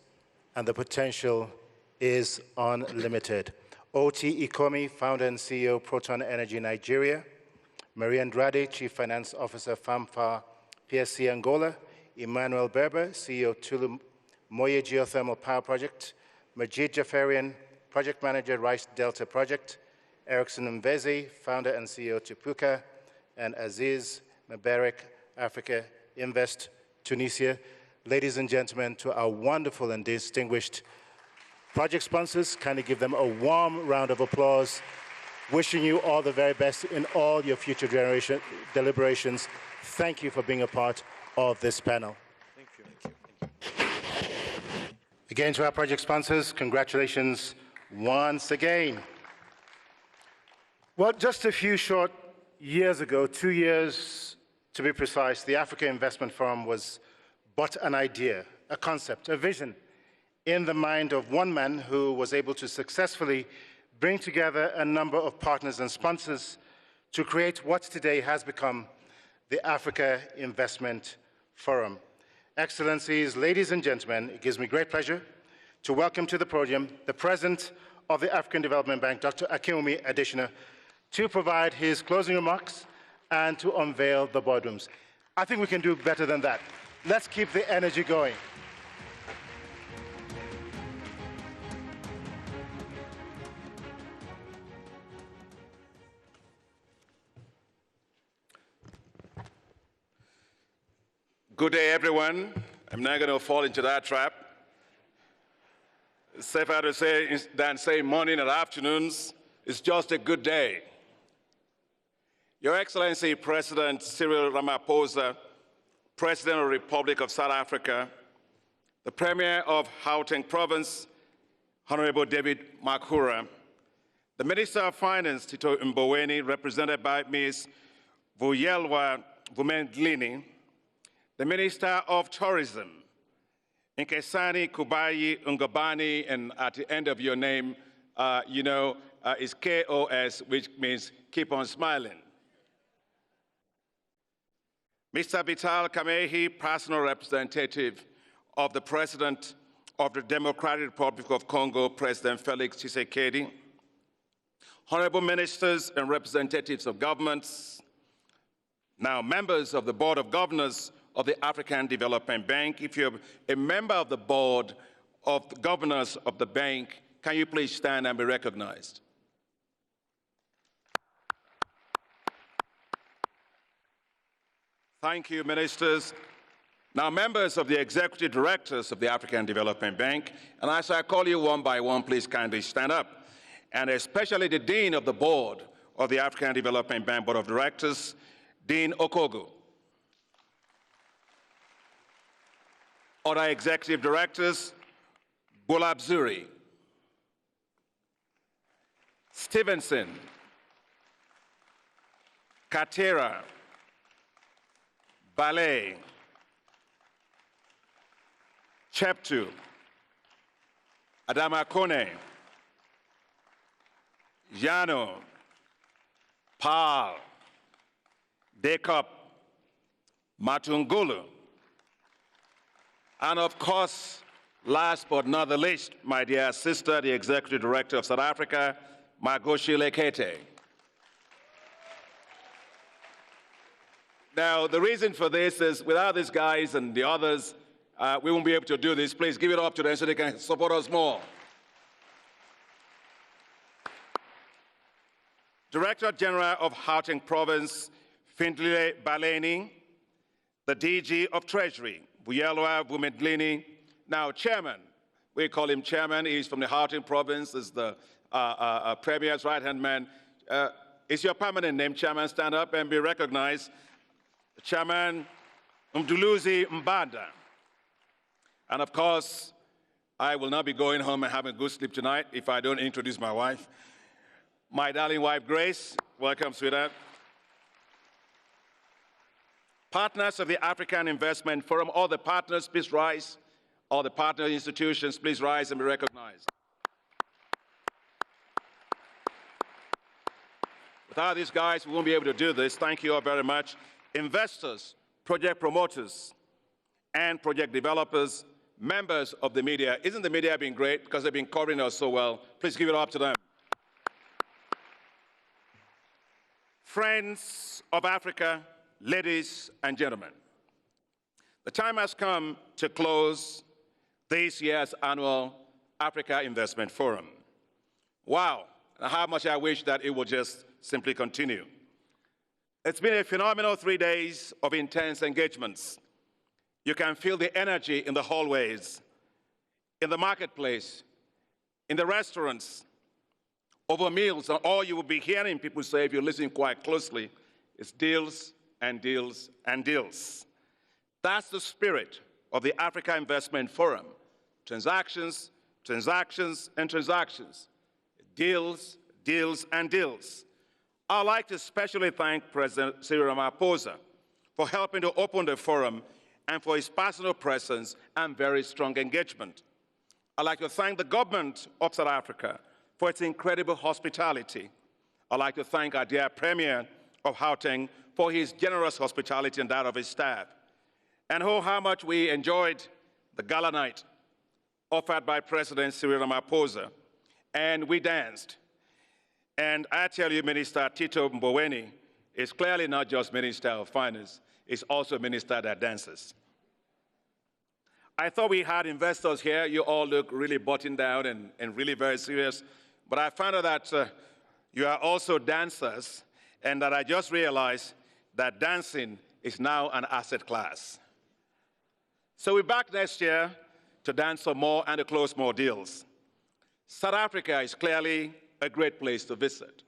and the potential is unlimited. Oti Ikomi, founder and CEO, Proton Energy Nigeria. Maria Andrade, Chief Finance Officer, FAMFA PSC Angola. Emmanuel Berber, CEO, Tulu Moye Geothermal Power Project. Majid Jafarian, Project Manager, Rice Delta Project. Erickson Mvezi, founder and CEO, Tupuka. And Aziz Mebarek, Africa Invest, Tunisia. Ladies and gentlemen, to our wonderful and distinguished project sponsors, kindly give them a warm round of applause. Wishing you all the very best in all your future deliberations. Thank you for being a part of this panel. Thank you. Again, to our project sponsors, congratulations once again. Well, just a few short years ago, 2 years to be precise, the Africa Investment Forum was but an idea, a concept, a vision in the mind of one man who was able to successfully bring together a number of partners and sponsors to create what today has become the Africa Investment Forum. Excellencies, ladies and gentlemen, it gives me great pleasure to welcome to the podium the President of the African Development Bank, Dr. Akinwumi Adesina, to provide his closing remarks and to unveil the boardrooms. I think we can do better than that. Let's keep the energy going. Good day, everyone. I'm not going to fall into that trap. It's safer to say than say morning and afternoons. It's just a good day. Your Excellency, President Cyril Ramaphosa, President of the Republic of South Africa, the Premier of Gauteng Province, Honorable David Makhura, the Minister of Finance, Tito Mboweni, represented by Ms. Vuyelwa Vumendlini, the Minister of Tourism, Nkesani Kubayi Ungabani, and at the end of your name, is KOS, which means keep on smiling. Mr. Vital Kamehi, personal representative of the President of the Democratic Republic of Congo, President Felix Tshisekedi, honorable ministers and representatives of governments, now members of the Board of Governors of the African Development Bank. If you're a member of the Board of the Governors of the bank, can you please stand and be recognized? Thank you, ministers. Now, members of the executive directors of the African Development Bank, and as I call you one by one, please kindly stand up. And especially the Dean of the Board of the African Development Bank Board of Directors, Dean Okogu. Other executive directors, Bulabzuri, Stevenson, Katera, Ballet, Cheptu, Adama Kone, Yano, Paul, Dekop, Matungulu, and of course, last but not the least, my dear sister, the Executive Director of South Africa, Magoshi Lekete. Now, the reason for this is without these guys and the others, we won't be able to do this. Please give it up to them so they can support us more. Director General of Gauteng Province, Findley Baleni, the DG of Treasury, Buyelwa Bumedlini, now Chairman. We call him Chairman. He's from the Gauteng Province, is the Premier's right-hand man. Is your permanent name, Chairman? Stand up and be recognized. Chairman Mduluzi Mbanda. And of course, I will not be going home and having a good sleep tonight if I don't introduce my wife. My darling wife, Grace. Welcome, sweetheart. Partners of the African Investment Forum, all the partners, please rise. All the partner institutions, please rise and be recognized. Without these guys, we won't be able to do this. Thank you all very much. Investors, project promoters, and project developers, members of the media. Isn't the media been great because they've been covering us so well? Please give it up to them. Friends of Africa, ladies and gentlemen, the time has come to close this year's annual Africa Investment Forum. Wow, how much I wish that it would just simply continue. It's been a phenomenal 3 days of intense engagements. You can feel the energy in the hallways, in the marketplace, in the restaurants, over meals, and all you will be hearing people say, if you listen quite closely, is deals and deals and deals. That's the spirit of the Africa Investment Forum. Transactions, transactions, and transactions. Deals, deals, and deals. I'd like to especially thank President Cyril Ramaphosa for helping to open the forum and for his personal presence and very strong engagement. I'd like to thank the government of South Africa for its incredible hospitality. I'd like to thank our dear Premier of Gauteng for his generous hospitality and that of his staff. And oh, how much we enjoyed the gala night offered by President Cyril Ramaphosa. And we danced. And I tell you, Minister Tito Mboweni is clearly not just Minister of Finance, he's also a minister that dances. I thought we had investors here. You all look really buttoned down and really very serious. But I found out that you are also dancers, and that I just realized that dancing is now an asset class. So we're back next year to dance some more and to close more deals. South Africa is clearly a great place to visit.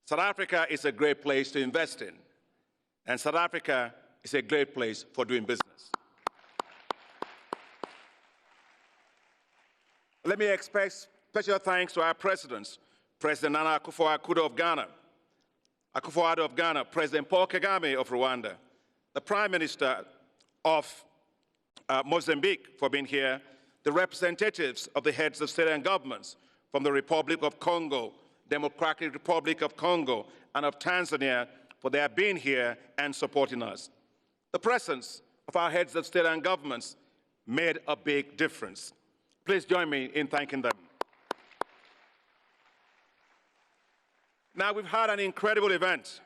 South Africa is a great place to invest in. And South Africa is a great place for doing business. Let me express special thanks to our presidents, President Nana Akufo-Addo of Ghana, President Paul Kagame of Rwanda, the Prime Minister of Mozambique for being here, the representatives of the heads of state and governments from the Republic of Congo, Democratic Republic of Congo, and of Tanzania for their being here and supporting us. The presence of our heads of state and governments made a big difference. Please join me in thanking them. Now, we've had an incredible event.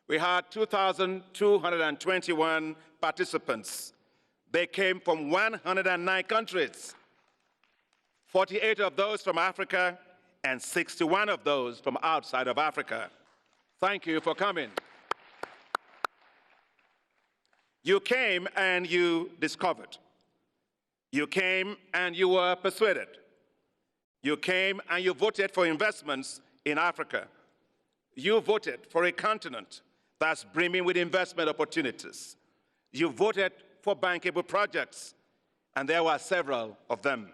We had 2,221 participants. They came from 109 countries, 48 of those from Africa and 61 of those from outside of Africa. Thank you for coming. You came and you discovered. You came and you were persuaded. You came and you voted for investments in Africa. You voted for a continent that's brimming with investment opportunities. You voted for bankable projects, and there were several of them.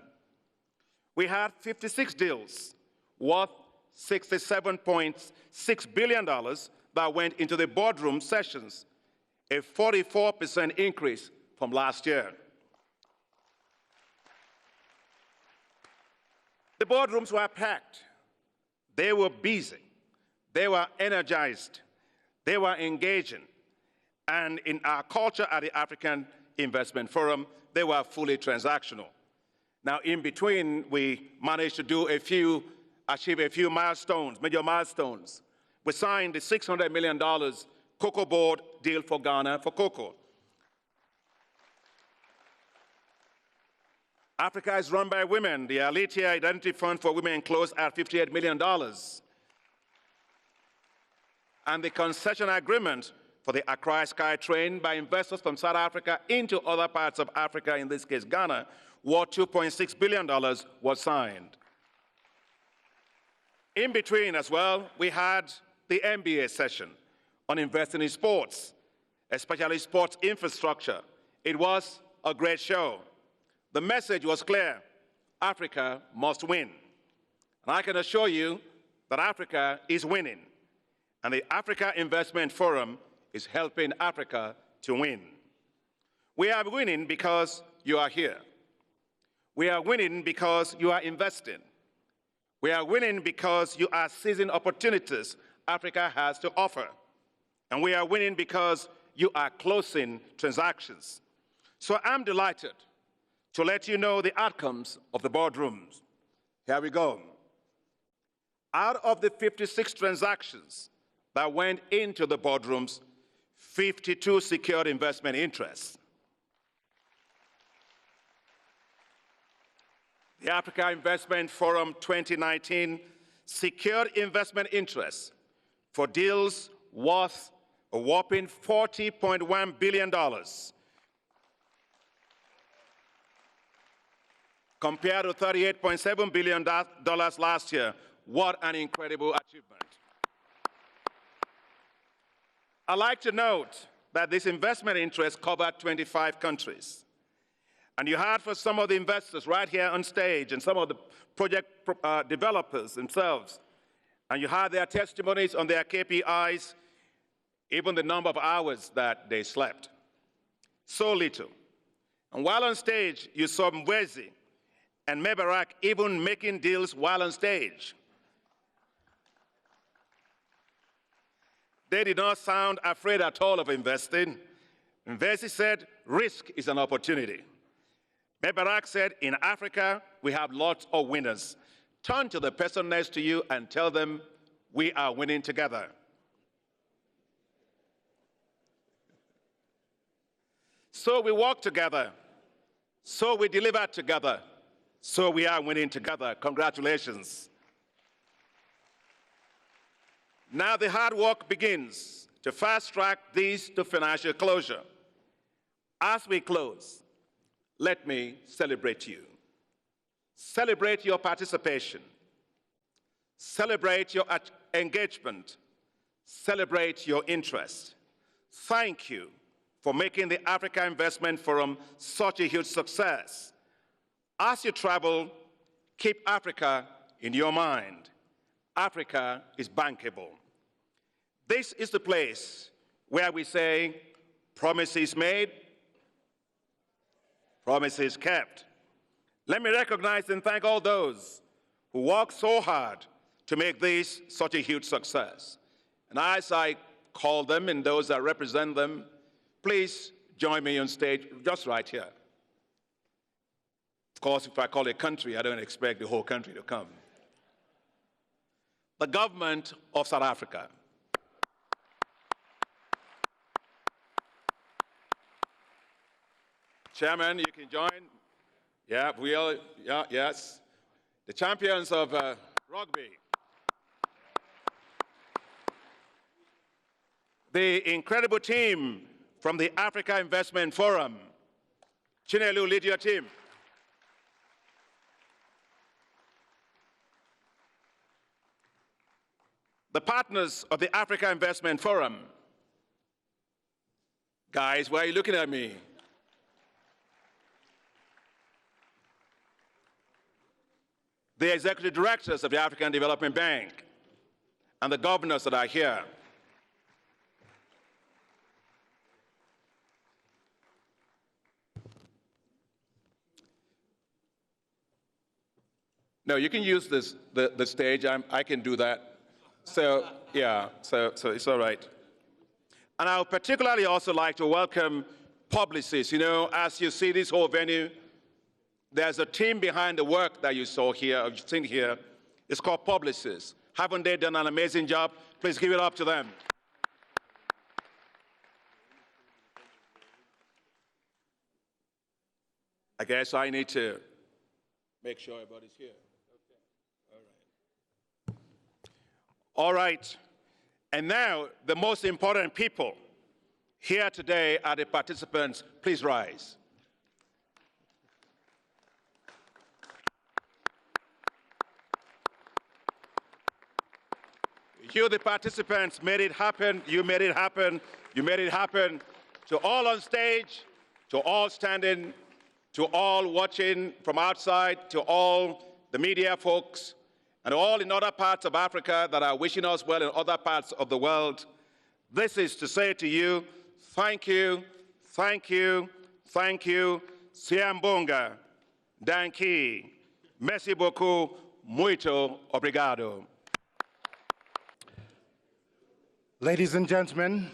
We had 56 deals worth $67.6 billion that went into the boardroom sessions, a 44% increase from last year. The boardrooms were packed. They were busy. They were energized. They were engaging. And in our culture at the African Investment Forum, they were fully transactional. Now, in between, we managed to achieve a few milestones, major milestones. We signed the $600 million cocoa board deal for Ghana for cocoa. Africa is run by women. The Alitia Identity Fund for Women closed at $58 million. And the concession agreement for the Accra Sky Train by investors from South Africa into other parts of Africa, in this case Ghana, worth $2.6 billion was signed. In between as well, we had the MBA session on investing in sports, especially sports infrastructure. It was a great show. The message was clear: Africa must win. And I can assure you that Africa is winning. And the Africa Investment Forum is helping Africa to win. We are winning because you are here. We are winning because you are investing. We are winning because you are seizing opportunities Africa has to offer. And we are winning because you are closing transactions. So I'm delighted to let you know the outcomes of the boardrooms. Here we go. Out of the 56 transactions that went into the boardrooms, 52 secured investment interests. The Africa Investment Forum 2019 secured investment interests for deals worth a whopping $40.1 billion, compared to $38.7 billion last year. What an incredible achievement. I'd like to note that this investment interest covered 25 countries. And you heard from some of the investors right here on stage and some of the project developers themselves. And you heard their testimonies on their KPIs, even the number of hours that they slept. So little. And while on stage, you saw Mwezi and Mebarak even making deals while on stage. They did not sound afraid at all of investing. Mwezi said, risk is an opportunity. Mebarak said, in Africa, we have lots of winners. Turn to the person next to you and tell them, we are winning together. So we work together. So we deliver together. So we are winning together. Congratulations. Now the hard work begins to fast-track these to financial closure. As we close, let me celebrate you. Celebrate your participation. Celebrate your engagement. Celebrate your interest. Thank you for making the Africa Investment Forum such a huge success. As you travel, keep Africa in your mind. Africa is bankable. This is the place where we say, promises made, promises kept. Let me recognize and thank all those who worked so hard to make this such a huge success. And as I call them and those that represent them, please join me on stage just right here. Of course, if I call a country, I don't expect the whole country to come. The government of South Africa. Chairman, you can join. Yeah, yes. The champions of rugby. The incredible team from the Africa Investment Forum. Chinelu, lead your team. The partners of the Africa Investment Forum. Guys, why are you looking at me? The executive directors of the African Development Bank and the governors that are here. No, you can use the stage. I can do that. So, yeah, so it's all right. And I would particularly also like to welcome publicists. You know, as you see this whole venue, there's a team behind the work that you saw here, or you've seen here. It's called publicists. Haven't they done an amazing job? Please give it up to them. I guess I need to make sure everybody's here. Okay. All right. And now, the most important people here today are the participants. Please rise. You, the participants, made it happen. You made it happen. You made it happen. To all on stage, to all standing, to all watching from outside, to all the media folks, and all in other parts of Africa that are wishing us well in other parts of the world, this is to say to you, thank you, thank you, thank you, Siambunga, Danki, merci beaucoup, muito obrigado. Ladies and gentlemen,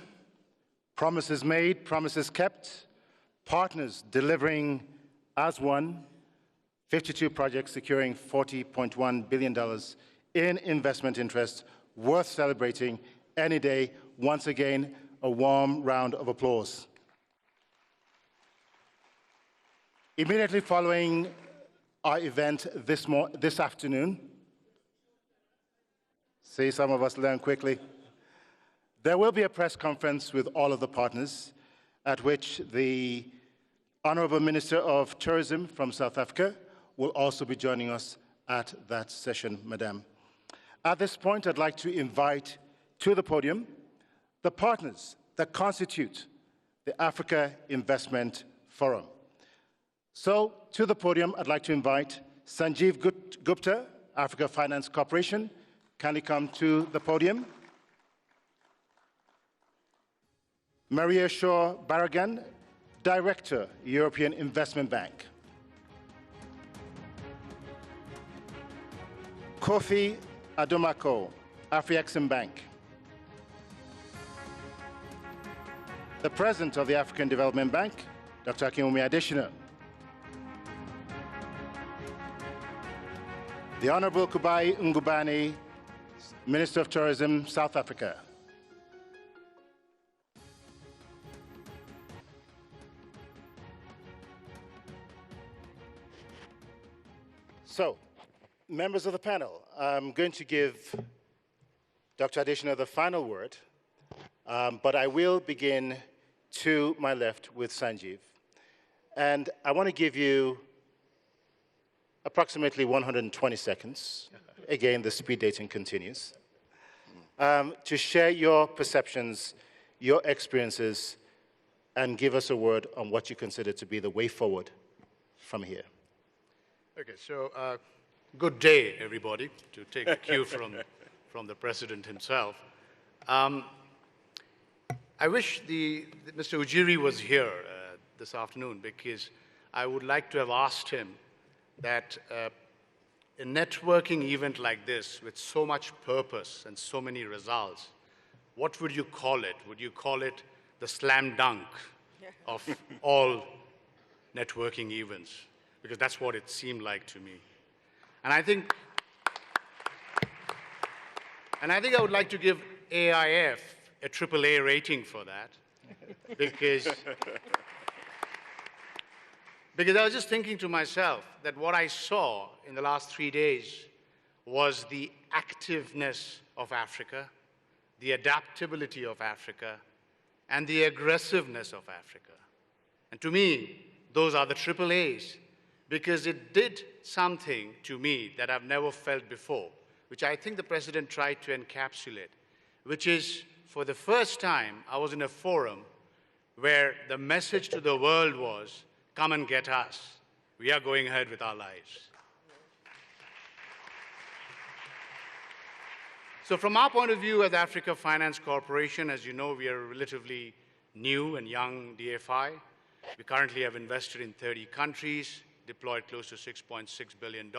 promises made, promises kept, partners delivering as one, 52 projects securing $40.1 billion in investment interest, worth celebrating any day. Once again, a warm round of applause. Immediately following our event this afternoon, see, some of us learn quickly, there will be a press conference with all of the partners at which the Honorable Minister of Tourism from South Africa will also be joining us at that session, Madam. At this point, I'd like to invite to the podium the partners that constitute the Africa Investment Forum. So, to the podium, I'd like to invite Sanjeev Gupta, Africa Finance Corporation. Kindly come to the podium. Maria Shaw Barragan, Director, European Investment Bank. Kofi Adomako, Afri-Exim Bank. The President of the African Development Bank, Dr. Akinwumi Adesina. The Honorable Kubai Ngubane, Minister of Tourism, South Africa. So, members of the panel, I'm going to give Dr. Adesina the final word, but I will begin to my left with Sanjeev. And I want to give you approximately 120 seconds. Again, the speed dating continues. To share your perceptions, your experiences, and give us a word on what you consider to be the way forward from here. Okay, so good day, everybody, to take a cue from the President himself. I wish Mr. Ujiri was here this afternoon, because I would like to have asked him that a networking event like this with so much purpose and so many results, what would you call it? Would you call it the slam dunk of all networking events? Because that's what it seemed like to me. And I think I would like to give AIF a AAA rating for that, because I was just thinking to myself that what I saw in the last 3 days was the activeness of Africa, the adaptability of Africa, and the aggressiveness of Africa. And to me, those are the triple A's, because it did something to me that I've never felt before, which I think the President tried to encapsulate, which is, for the first time, I was in a forum where the message to the world was, come and get us. We are going ahead with our lives. So from our point of view as Africa Finance Corporation, as you know, we are a relatively new and young DFI. We currently have invested in 30 countries, deployed close to $6.6 billion.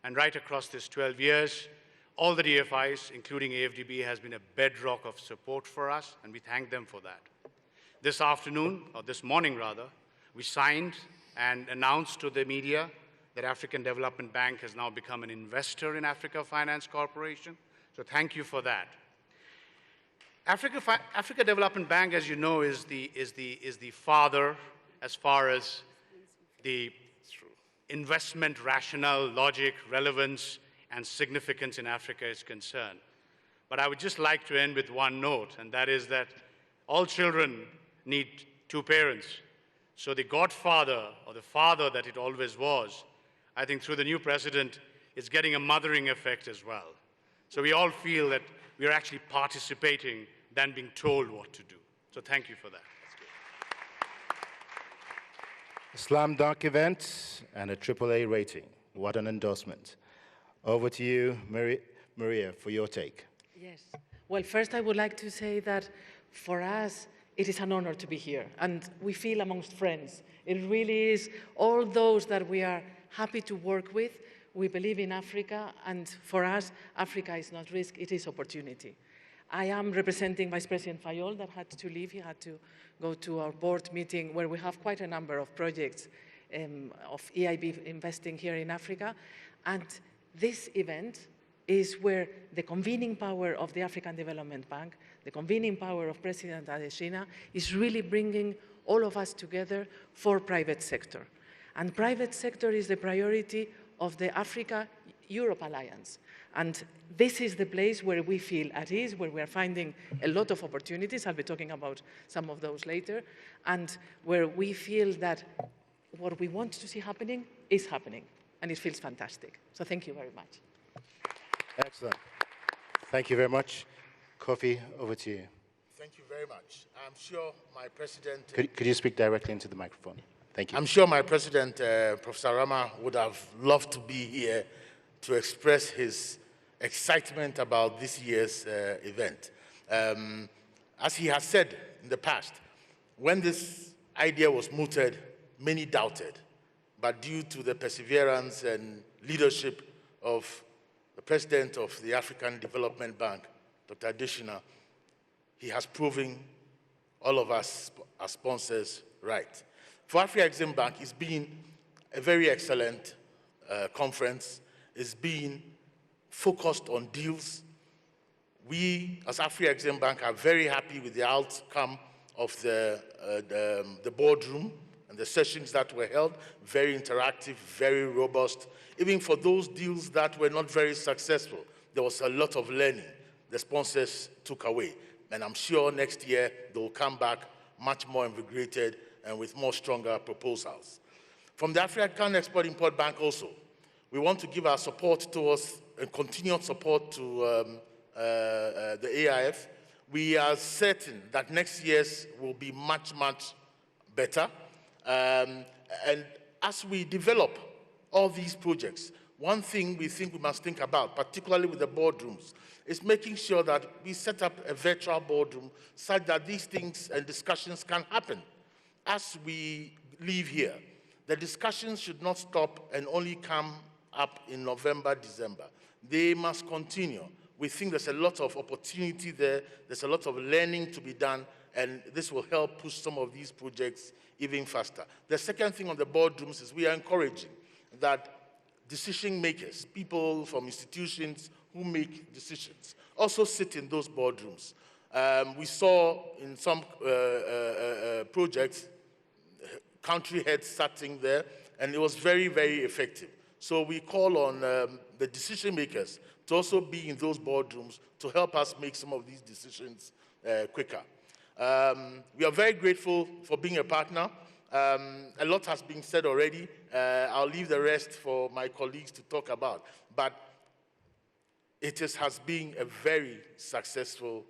And right across this 12 years, all the DFIs, including AFDB, has been a bedrock of support for us, and we thank them for that. This afternoon, or this morning rather, we signed and announced to the media that African Development Bank has now become an investor in Africa Finance Corporation. So thank you for that. Africa Development Bank, as you know, is the father as far as the investment rationale, logic, relevance, and significance in Africa is concerned. But I would just like to end with one note, and that is that all children need two parents. So the godfather, or the father that it always was, I think through the new president, is getting a mothering effect as well. So we all feel that we are actually participating than being told what to do. So thank you for that. A slam dunk event and a AAA rating. What an endorsement. Over to you, Maria, for your take. Yes. Well, first I would like to say that for us, it is an honor to be here, and we feel amongst friends. It really is all those that we are happy to work with. We believe in Africa, and for us, Africa is not risk, it is opportunity. I am representing Vice President Fayol that had to leave. He had to go to our board meeting where we have quite a number of projects of EIB investing here in Africa. And this event is where the convening power of the African Development Bank, the convening power of President Adesina is really bringing all of us together for private sector. And private sector is the priority of the Africa-Europe Alliance. And this is the place where we feel at ease, where we are finding a lot of opportunities. I'll be talking about some of those later. And where we feel that what we want to see happening is happening. And it feels fantastic. So thank you very much. Excellent. Thank you very much. Kofi, over to you. Thank you very much. I'm sure my president... Could you speak directly into the microphone? Thank you. I'm sure my president, Professor Rama, would have loved to be here to express his excitement about this year's event. As he has said in the past, when this idea was mooted, many doubted. But due to the perseverance and leadership of the president of the African Development Bank, Dr. Adesina, he has proven all of us as sponsors right. For Africa Exim Bank, it's been a very excellent conference. It's been focused on deals. We, as Africa Exim Bank, are very happy with the outcome of the boardroom and the sessions that were held. Very interactive, very robust. Even for those deals that were not very successful, there was a lot of learning the sponsors took away. And I'm sure next year they'll come back much more invigorated and with more stronger proposals. From the African Export-Import Bank also, we want to give our support towards and continued support to the AIF. We are certain that next year's will be much, much better. And as we develop all these projects, one thing we think we must think about, particularly with the boardrooms, is making sure that we set up a virtual boardroom such that these things and discussions can happen. As we leave here, the discussions should not stop and only come up in November, December. They must continue. We think there's a lot of opportunity there, there's a lot of learning to be done, and this will help push some of these projects even faster. The second thing on the boardrooms is we are encouraging that decision makers, people from institutions who make decisions, also sit in those boardrooms. We saw in some projects, country heads sitting there, and it was very, very effective. So we call on the decision makers to also be in those boardrooms to help us make some of these decisions quicker. We are very grateful for being a partner. A lot has been said already. I'll leave the rest for my colleagues to talk about. But it has been a very successful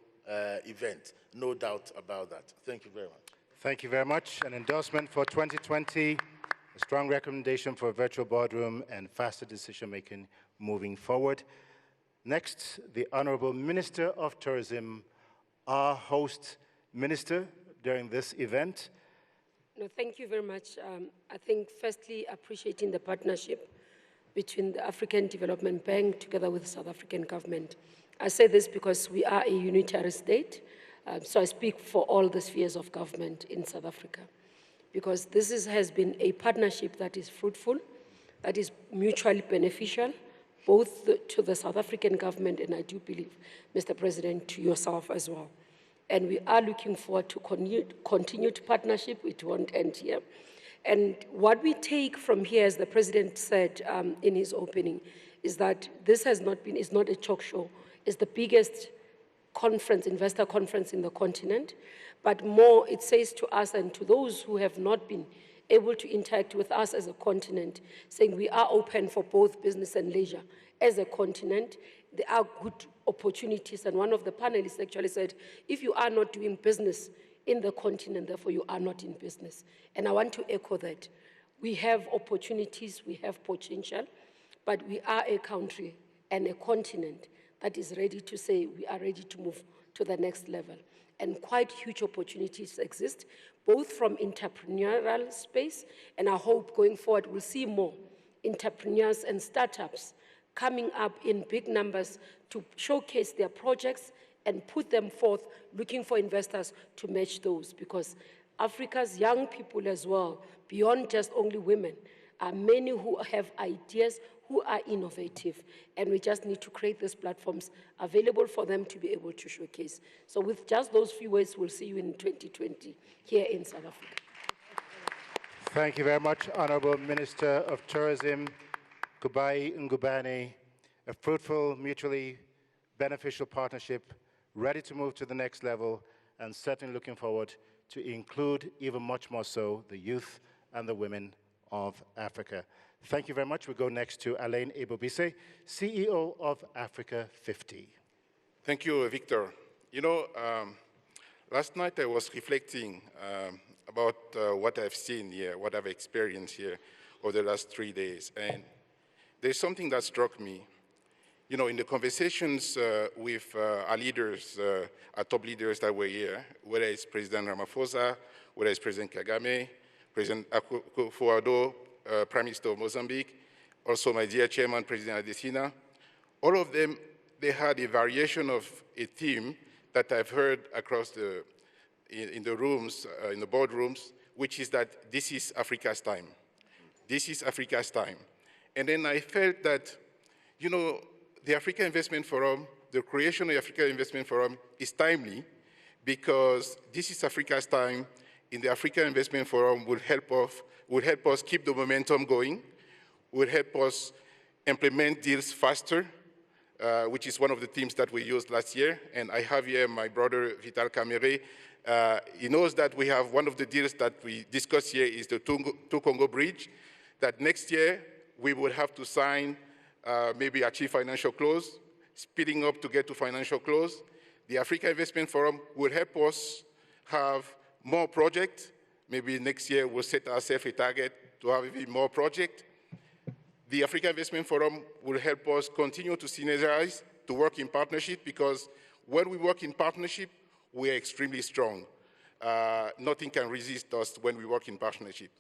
event, no doubt about that. Thank you very much. Thank you very much. An endorsement for 2020, a strong recommendation for a virtual boardroom and faster decision-making moving forward. Next, the Honorable Minister of Tourism, our host minister during this event. No, thank you very much. I think, firstly, appreciating the partnership between the African Development Bank together with the South African government. I say this because we are a unitary state, so I speak for all the spheres of government in South Africa, because this has been a partnership that is fruitful, that is mutually beneficial, both to the South African government and I do believe, Mr. President, to yourself as well. And we are looking forward to continued partnership. It won't end here. And what we take from here, as the President said in his opening, is that this has not been, it's not a talk show. It's the biggest conference, investor conference in the continent. But more, it says to us and to those who have not been able to interact with us as a continent, saying we are open for both business and leisure as a continent. There are good opportunities, and one of the panelists actually said, if you are not doing business in the continent, therefore you are not in business. And I want to echo that. We have opportunities, we have potential, but we are a country and a continent that is ready to say we are ready to move to the next level. And quite huge opportunities exist, both from entrepreneurial space, and I hope going forward we'll see more entrepreneurs and startups coming up in big numbers to showcase their projects and put them forth, looking for investors to match those, because Africa's young people as well, beyond just only women, are many who have ideas, who are innovative, and we just need to create these platforms available for them to be able to showcase. So with just those few words, we'll see you in 2020 here in South Africa. Thank you very much, Honorable Minister of Tourism, Kubai Ngubane. A fruitful, mutually beneficial partnership, ready to move to the next level, and certainly looking forward to include even much more so the youth and the women of Africa. Thank you very much. We go next to Alain Ebobisse, CEO of Africa 50. Thank you, Victor. You know, last night I was reflecting about what I've seen here, what I've experienced here over the last 3 days. And there's something that struck me. You know, in the conversations with our leaders, our top leaders that were here, whether it's President Ramaphosa, whether it's President Kagame, President Akufo-Addo, Prime Minister of Mozambique, also my dear Chairman, President Adesina, all of them, they had a variation of a theme that I've heard across in the rooms, in the boardrooms, which is that this is Africa's time. This is Africa's time. And then I felt that, you know, the Africa Investment Forum, the creation of the Africa Investment Forum is timely because this is Africa's time. In the Africa Investment Forum will help us keep the momentum going, will help us implement deals faster, which is one of the themes that we used last year. And I have here my brother, Vital Kamere. He knows that we have one of the deals that we discussed here is the Two-Congo Bridge, that next year we will have to sign, maybe achieve financial close, speeding up to get to financial close. The Africa Investment Forum will help us have more projects. Maybe next year we'll set ourselves a target to have even more projects. The Africa Investment Forum will help us continue to synergize, to work in partnership, because when we work in partnership, we are extremely strong. Nothing can resist us when we work in partnership.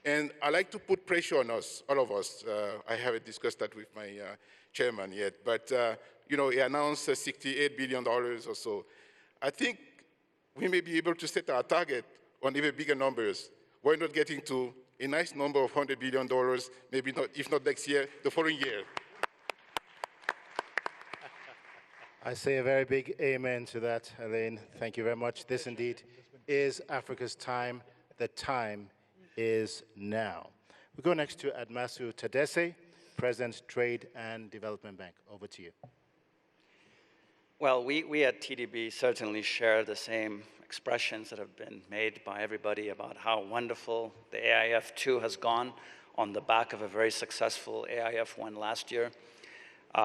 And I like to put pressure on us, all of us. I haven't discussed that with my chairman yet, but you know, he announced $68 billion or so. I think we may be able to set our target on even bigger numbers. We're not getting to a nice number of $100 billion, maybe not, if not next year, the following year. I say a very big amen to that, Alain. Thank you very much. This indeed is Africa's time. The time is now. We go next to Admasu Tadesse, President, Trade and Development Bank. Over to you. Well, we at TDB certainly share the same expressions that have been made by everybody about how wonderful the AIF2 has gone on the back of a very successful AIF1 last year.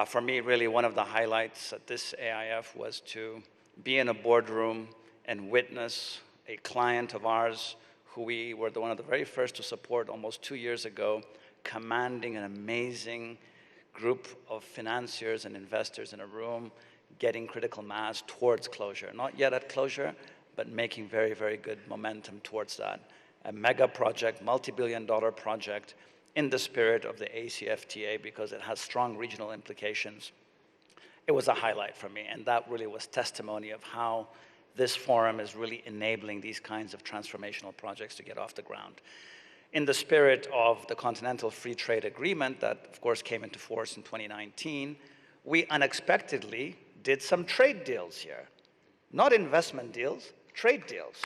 For me, really, one of the highlights at this AIF was to be in a boardroom and witness a client of ours who we were one of the very first to support almost 2 years ago, commanding an amazing group of financiers and investors in a room, getting critical mass towards closure. Not yet at closure, but making very, very good momentum towards that. A mega project, multi-billion-dollar project in the spirit of the ACFTA because it has strong regional implications. It was a highlight for me, and that really was testimony of how this forum is really enabling these kinds of transformational projects to get off the ground. In the spirit of the Continental Free Trade Agreement that, of course, came into force in 2019, we unexpectedly did some trade deals here. Not investment deals, trade deals.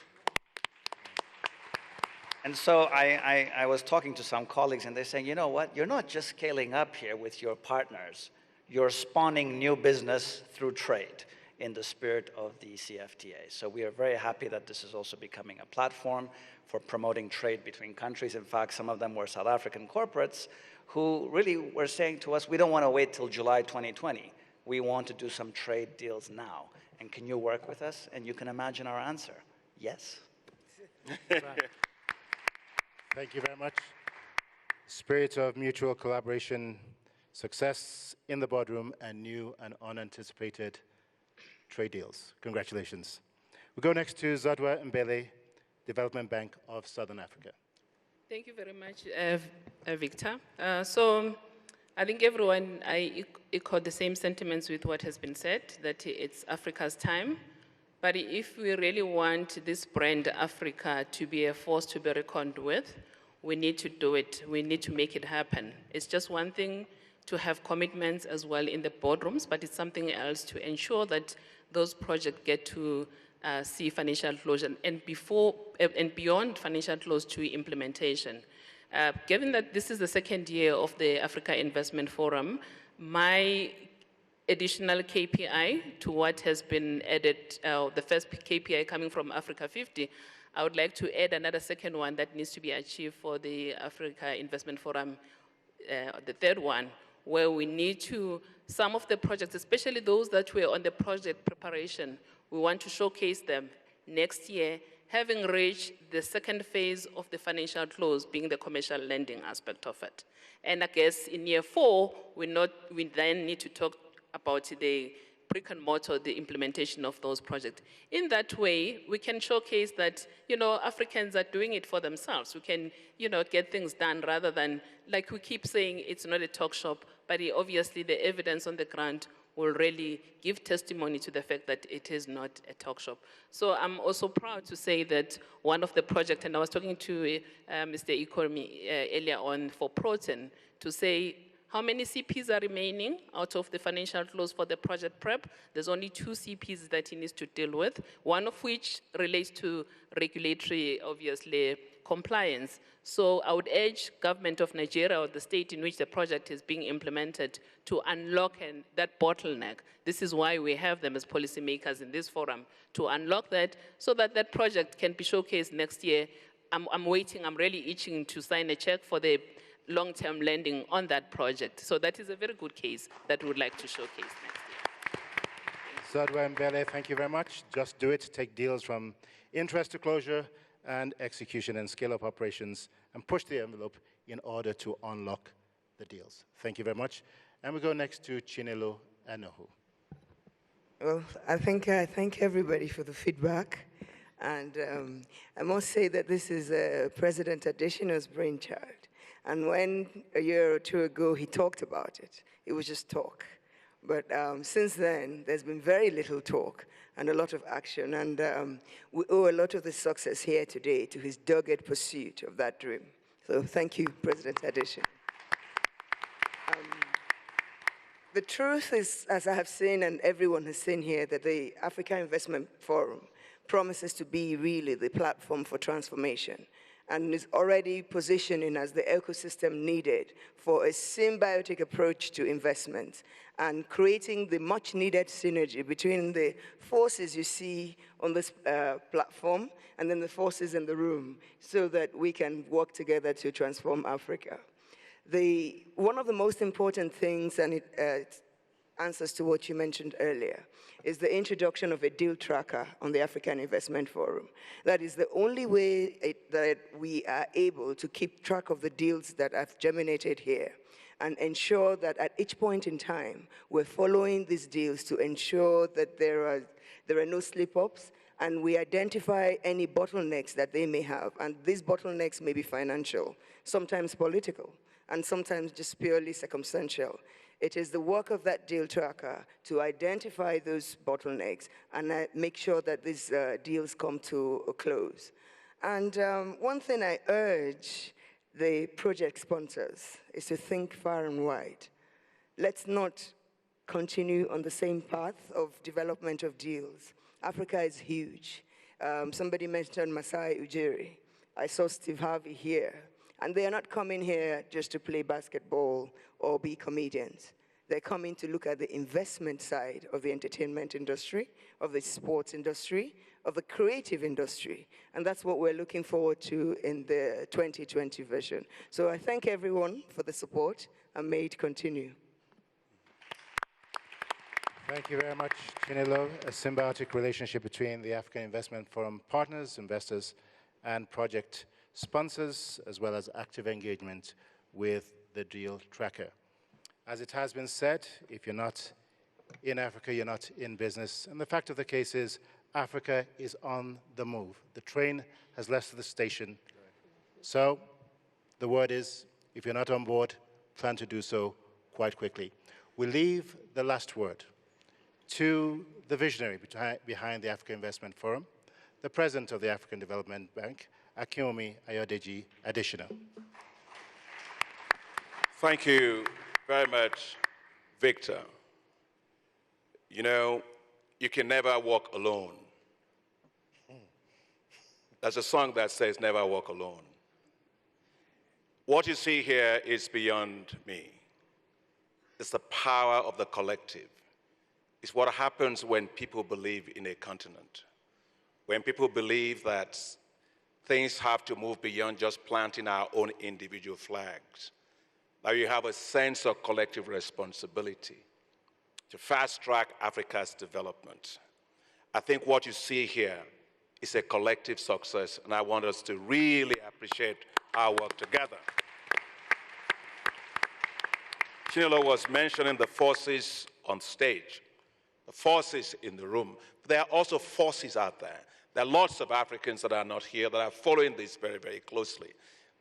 And so I was talking to some colleagues, and they're saying, you know what, you're not just scaling up here with your partners, you're spawning new business through trade in the spirit of the CFTA. So we are very happy that this is also becoming a platform for promoting trade between countries. In fact, some of them were South African corporates who really were saying to us, we don't want to wait till July 2020. We want to do some trade deals now. And can you work with us? And you can imagine our answer, yes. Thank you very much. Spirit of mutual collaboration, success in the boardroom, and new and unanticipated trade deals. Congratulations. We go next to Zodwa Mbele, Development Bank of Southern Africa. Thank you very much, Victor. So I think everyone, I echo the same sentiments with what has been said, that it's Africa's time. But if we really want this brand Africa to be a force to be reckoned with, we need to do it. We need to make it happen. It's just one thing to have commitments as well in the boardrooms, but it's something else to ensure that those projects get to see financial closure and beyond financial close to implementation. Given that this is the second year of the Africa Investment Forum, my additional KPI to what has been added, the first KPI coming from Africa 50, I would like to add another second one that needs to be achieved for the Africa Investment Forum, the third one, where we need to, some of the projects, especially those that were on the project preparation, we want to showcase them next year, having reached the second phase of the financial close, being the commercial lending aspect of it. And I guess in year 4, we then need to talk about the brick and mortar, the implementation of those projects. In that way, we can showcase that, Africans are doing it for themselves. We can, get things done rather than, like we keep saying, it's not a talk shop, but obviously the evidence on the ground will really give testimony to the fact that it is not a talk shop. So I'm also proud to say that one of the projects, and I was talking to Mr. Ikomi earlier on for Protein, to say how many CPs are remaining out of the financial close for the project prep. There's only 2 CPs that he needs to deal with, one of which relates to regulatory, obviously, compliance. So I would urge government of Nigeria or the state in which the project is being implemented to unlock that bottleneck. This is why we have them as policymakers in this forum, to unlock that so that that project can be showcased next year. I'm waiting, I'm really itching to sign a check for the long-term lending on that project. So that is a very good case that we would like to showcase next year. Zodwa Mbele, thank you very much. Just do it. Take deals from interest to closure and execution and scale up operations and push the envelope in order to unlock the deals. Thank you very much. And we go next to Chinelo Enohu. Well, I thank everybody for the feedback. And I must say that this is President Adesina's brainchild. And when a year or 2 ago he talked about it, it was just talk. But since then, there's been very little talk and a lot of action. And we owe a lot of the success here today to his dogged pursuit of that dream. So thank you, President Adesina. The truth is, as I have seen and everyone has seen here, that the Africa Investment Forum promises to be really the platform for transformation. and is already positioning as the ecosystem needed for a symbiotic approach to investment and creating the much needed synergy between the forces you see on this platform and then the forces in the room so that we can work together to transform Africa. One of the most important things, and it answers to what you mentioned earlier, is the introduction of a deal tracker on the African Investment Forum. That is the only way that we are able to keep track of the deals that have germinated here and ensure that at each point in time, we're following these deals to ensure that there are no slip-ups, and we identify any bottlenecks that they may have. And these bottlenecks may be financial, sometimes political, and sometimes just purely circumstantial. It is the work of that deal tracker to identify those bottlenecks and make sure that these deals come to a close. And one thing I urge the project sponsors is to think far and wide. Let's not continue on the same path of development of deals. Africa is huge. Somebody mentioned Masai Ujiri. I saw Steve Harvey here. And they are not coming here just to play basketball or be comedians. They're coming to look at the investment side of the entertainment industry, of the sports industry, of the creative industry. And that's what we're looking forward to in the 2020 vision. So I thank everyone for the support, and may it continue. Thank you very much, Chinelo. A symbiotic relationship between the African Investment Forum partners, investors, and project sponsors, as well as active engagement with the deal tracker. As it has been said, if you're not in Africa, you're not in business. And the fact of the case is, Africa is on the move. The train has left the station. So the word is, if you're not on board, plan to do so quite quickly. We leave the last word to the visionary behind the African Investment Forum, the president of the African Development Bank, Akinwumi Ayodeji Adesina. Thank you very much, Victor. You know, you can never walk alone. There's a song that says, never walk alone. What you see here is beyond me. It's the power of the collective. It's what happens when people believe in a continent. When people believe that things have to move beyond just planting our own individual flags. Now you have a sense of collective responsibility to fast-track Africa's development. I think what you see here is a collective success, and I want us to really appreciate our work together. Chinelo was mentioning the forces on stage, the forces in the room. But there are also forces out there. There are lots of Africans that are not here that are following this very, very closely.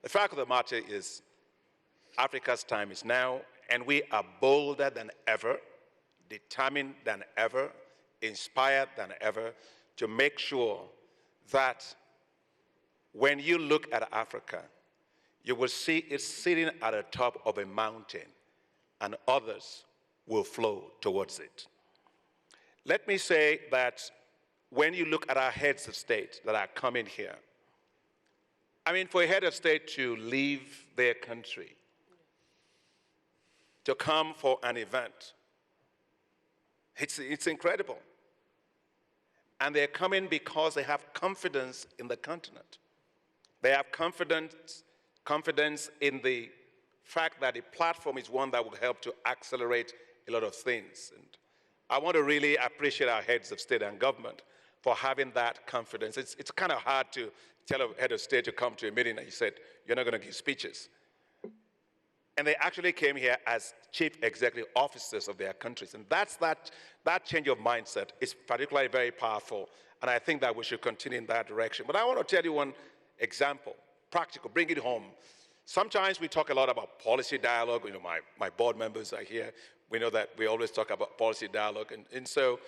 The fact of the matter is, Africa's time is now, and we are bolder than ever, determined than ever, inspired than ever, to make sure that when you look at Africa, you will see it sitting at the top of a mountain, and others will flow towards it. Let me say that when you look at our heads of state that are coming here, I mean, for a head of state to leave their country, to come for an event, it's incredible. And they're coming because they have confidence in the continent. They have confidence in the fact that the platform is one that will help to accelerate a lot of things. And I want to really appreciate our heads of state and government for having that confidence. It's kind of hard to tell a head of state to come to a meeting and you said, you're not going to give speeches. And they actually came here as chief executive officers of their countries. And that change of mindset is particularly very powerful. And I think that we should continue in that direction. But I want to tell you one example, practical, bring it home. Sometimes we talk a lot about policy dialogue. You know, my board members are here. We know that we always talk about policy dialogue. And so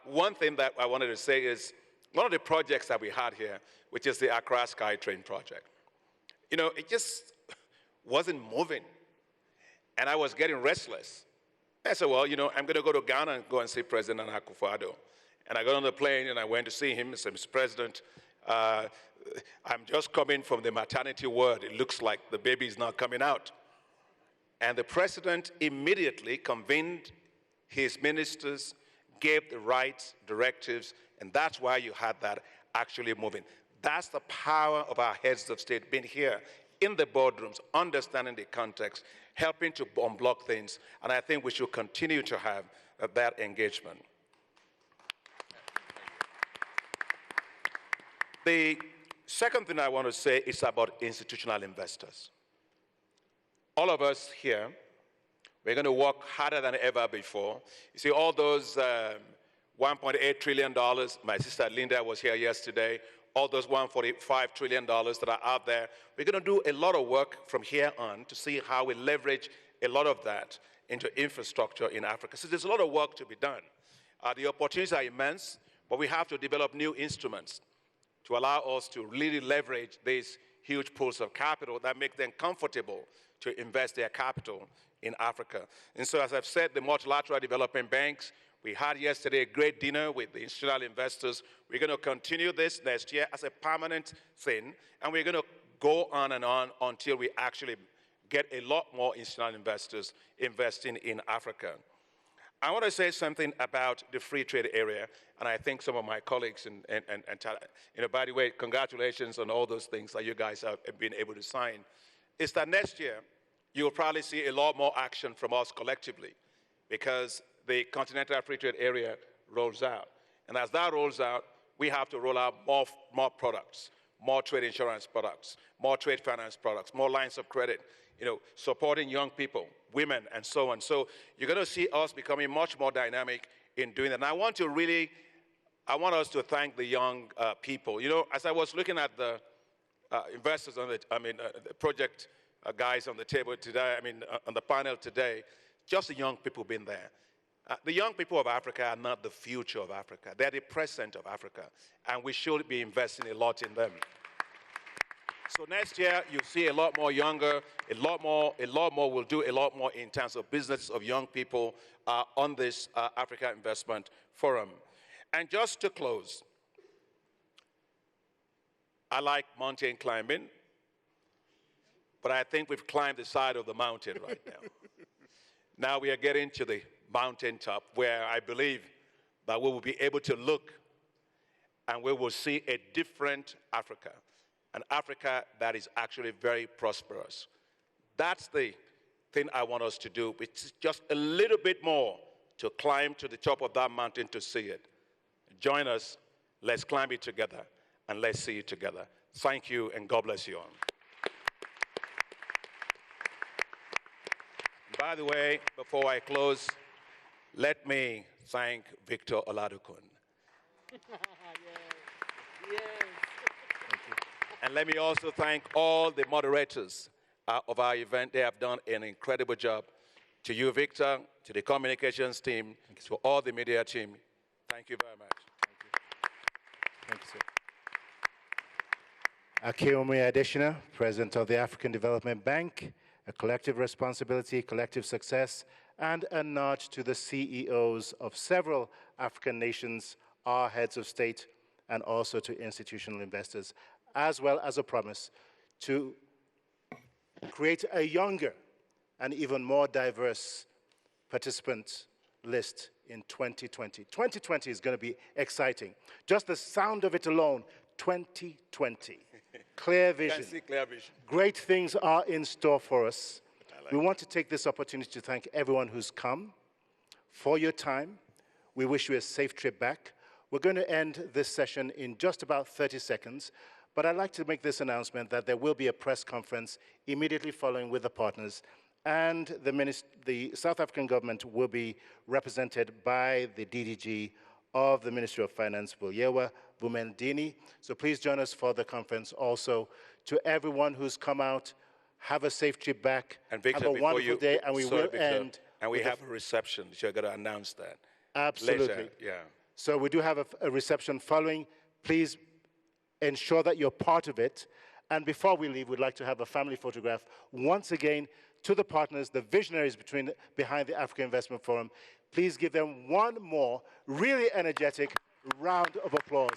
one thing that I wanted to say is one of the projects that we had here, which is the Accra SkyTrain project. You know, it just wasn't moving. And I was getting restless. I said, well, you know, I'm going to go to Ghana and go and see President Akufo-Addo. And I got on the plane and I went to see him. I said, Mr. President, I'm just coming from the maternity ward. It looks like the baby is not coming out. And the president immediately convened his ministers, gave the right directives, and that's why you had that actually moving. That's the power of our heads of state being here in the boardrooms, understanding the context, helping to unblock things, and I think we should continue to have that engagement. The second thing I want to say is about institutional investors. All of us here, we're going to work harder than ever before. You see, all those $1.8 trillion, my sister Linda was here yesterday, all those $145 trillion that are out there, we're going to do a lot of work from here on to see how we leverage a lot of that into infrastructure in Africa. So there's a lot of work to be done. The opportunities are immense, but we have to develop new instruments to allow us to really leverage these huge pools of capital that make them comfortable to invest their capital in Africa. And so, as I've said, the multilateral development banks, we had yesterday a great dinner with the institutional investors. We're going to continue this next year as a permanent thing, and we're going to go on and on until we actually get a lot more institutional investors investing in Africa. I want to say something about the free trade area, and I think some of my colleagues, by the way, congratulations on all those things that you guys have been able to sign, is that next year, you'll probably see a lot more action from us collectively because the Continental Free Trade Area rolls out. And as that rolls out, we have to roll out more products, more trade insurance products, more trade finance products, more lines of credit, supporting young people, women, and so on. So you're going to see us becoming much more dynamic in doing that. And I want us to thank the young people. As I was looking at the investors on the project guys on the table today, on the panel today, just the young people being there. The young people of Africa are not the future of Africa. They're the present of Africa, and we should be investing a lot in them. So next year, you'll see a lot more younger, a lot more, we'll do a lot more in terms of businesses of young people on this Africa Investment Forum. And just to close, I like mountain climbing, but I think we've climbed the side of the mountain right now. Now we are getting to the mountaintop where I believe that we will be able to look and we will see a different Africa, an Africa that is actually very prosperous. That's the thing I want us to do. It's just a little bit more to climb to the top of that mountain to see it. Join us, let's climb it together, and let's see it together. Thank you, and God bless you all. By the way, before I close, let me thank Victor Oladokun. And let me also thank all the moderators of our event. They have done an incredible job. To you, Victor, to the communications team, to all the media team, thank you very much. Thank you, sir. Akiyomi Adeshina, President of the African Development Bank, a collective responsibility, collective success, and a nod to the CEOs of several African nations, our heads of state, and also to institutional investors, as well as a promise to create a younger and even more diverse participant list in 2020. 2020 is going to be exciting. Just the sound of it alone, 2020. Clear vision. Can see clear vision. Great things are in store for us. We want to take this opportunity to thank everyone who's come for your time. We wish you a safe trip back. We're going to end this session in just about 30 seconds, but I'd like to make this announcement that there will be a press conference immediately following with the partners, and the South African government will be represented by the DDG of the Ministry of Finance, Vuyewa Bumendini. So please join us for the conference. Also, to everyone who's come out, have a safe trip back. And Victor, have a wonderful day, and we will end. And we have a reception, so you're going to announce that. Absolutely. Later. Yeah. So we do have a reception following. Please ensure that you're part of it. And before we leave, we'd like to have a family photograph. Once again, to the partners, the visionaries behind the Africa Investment Forum, please give them one more really energetic round of applause.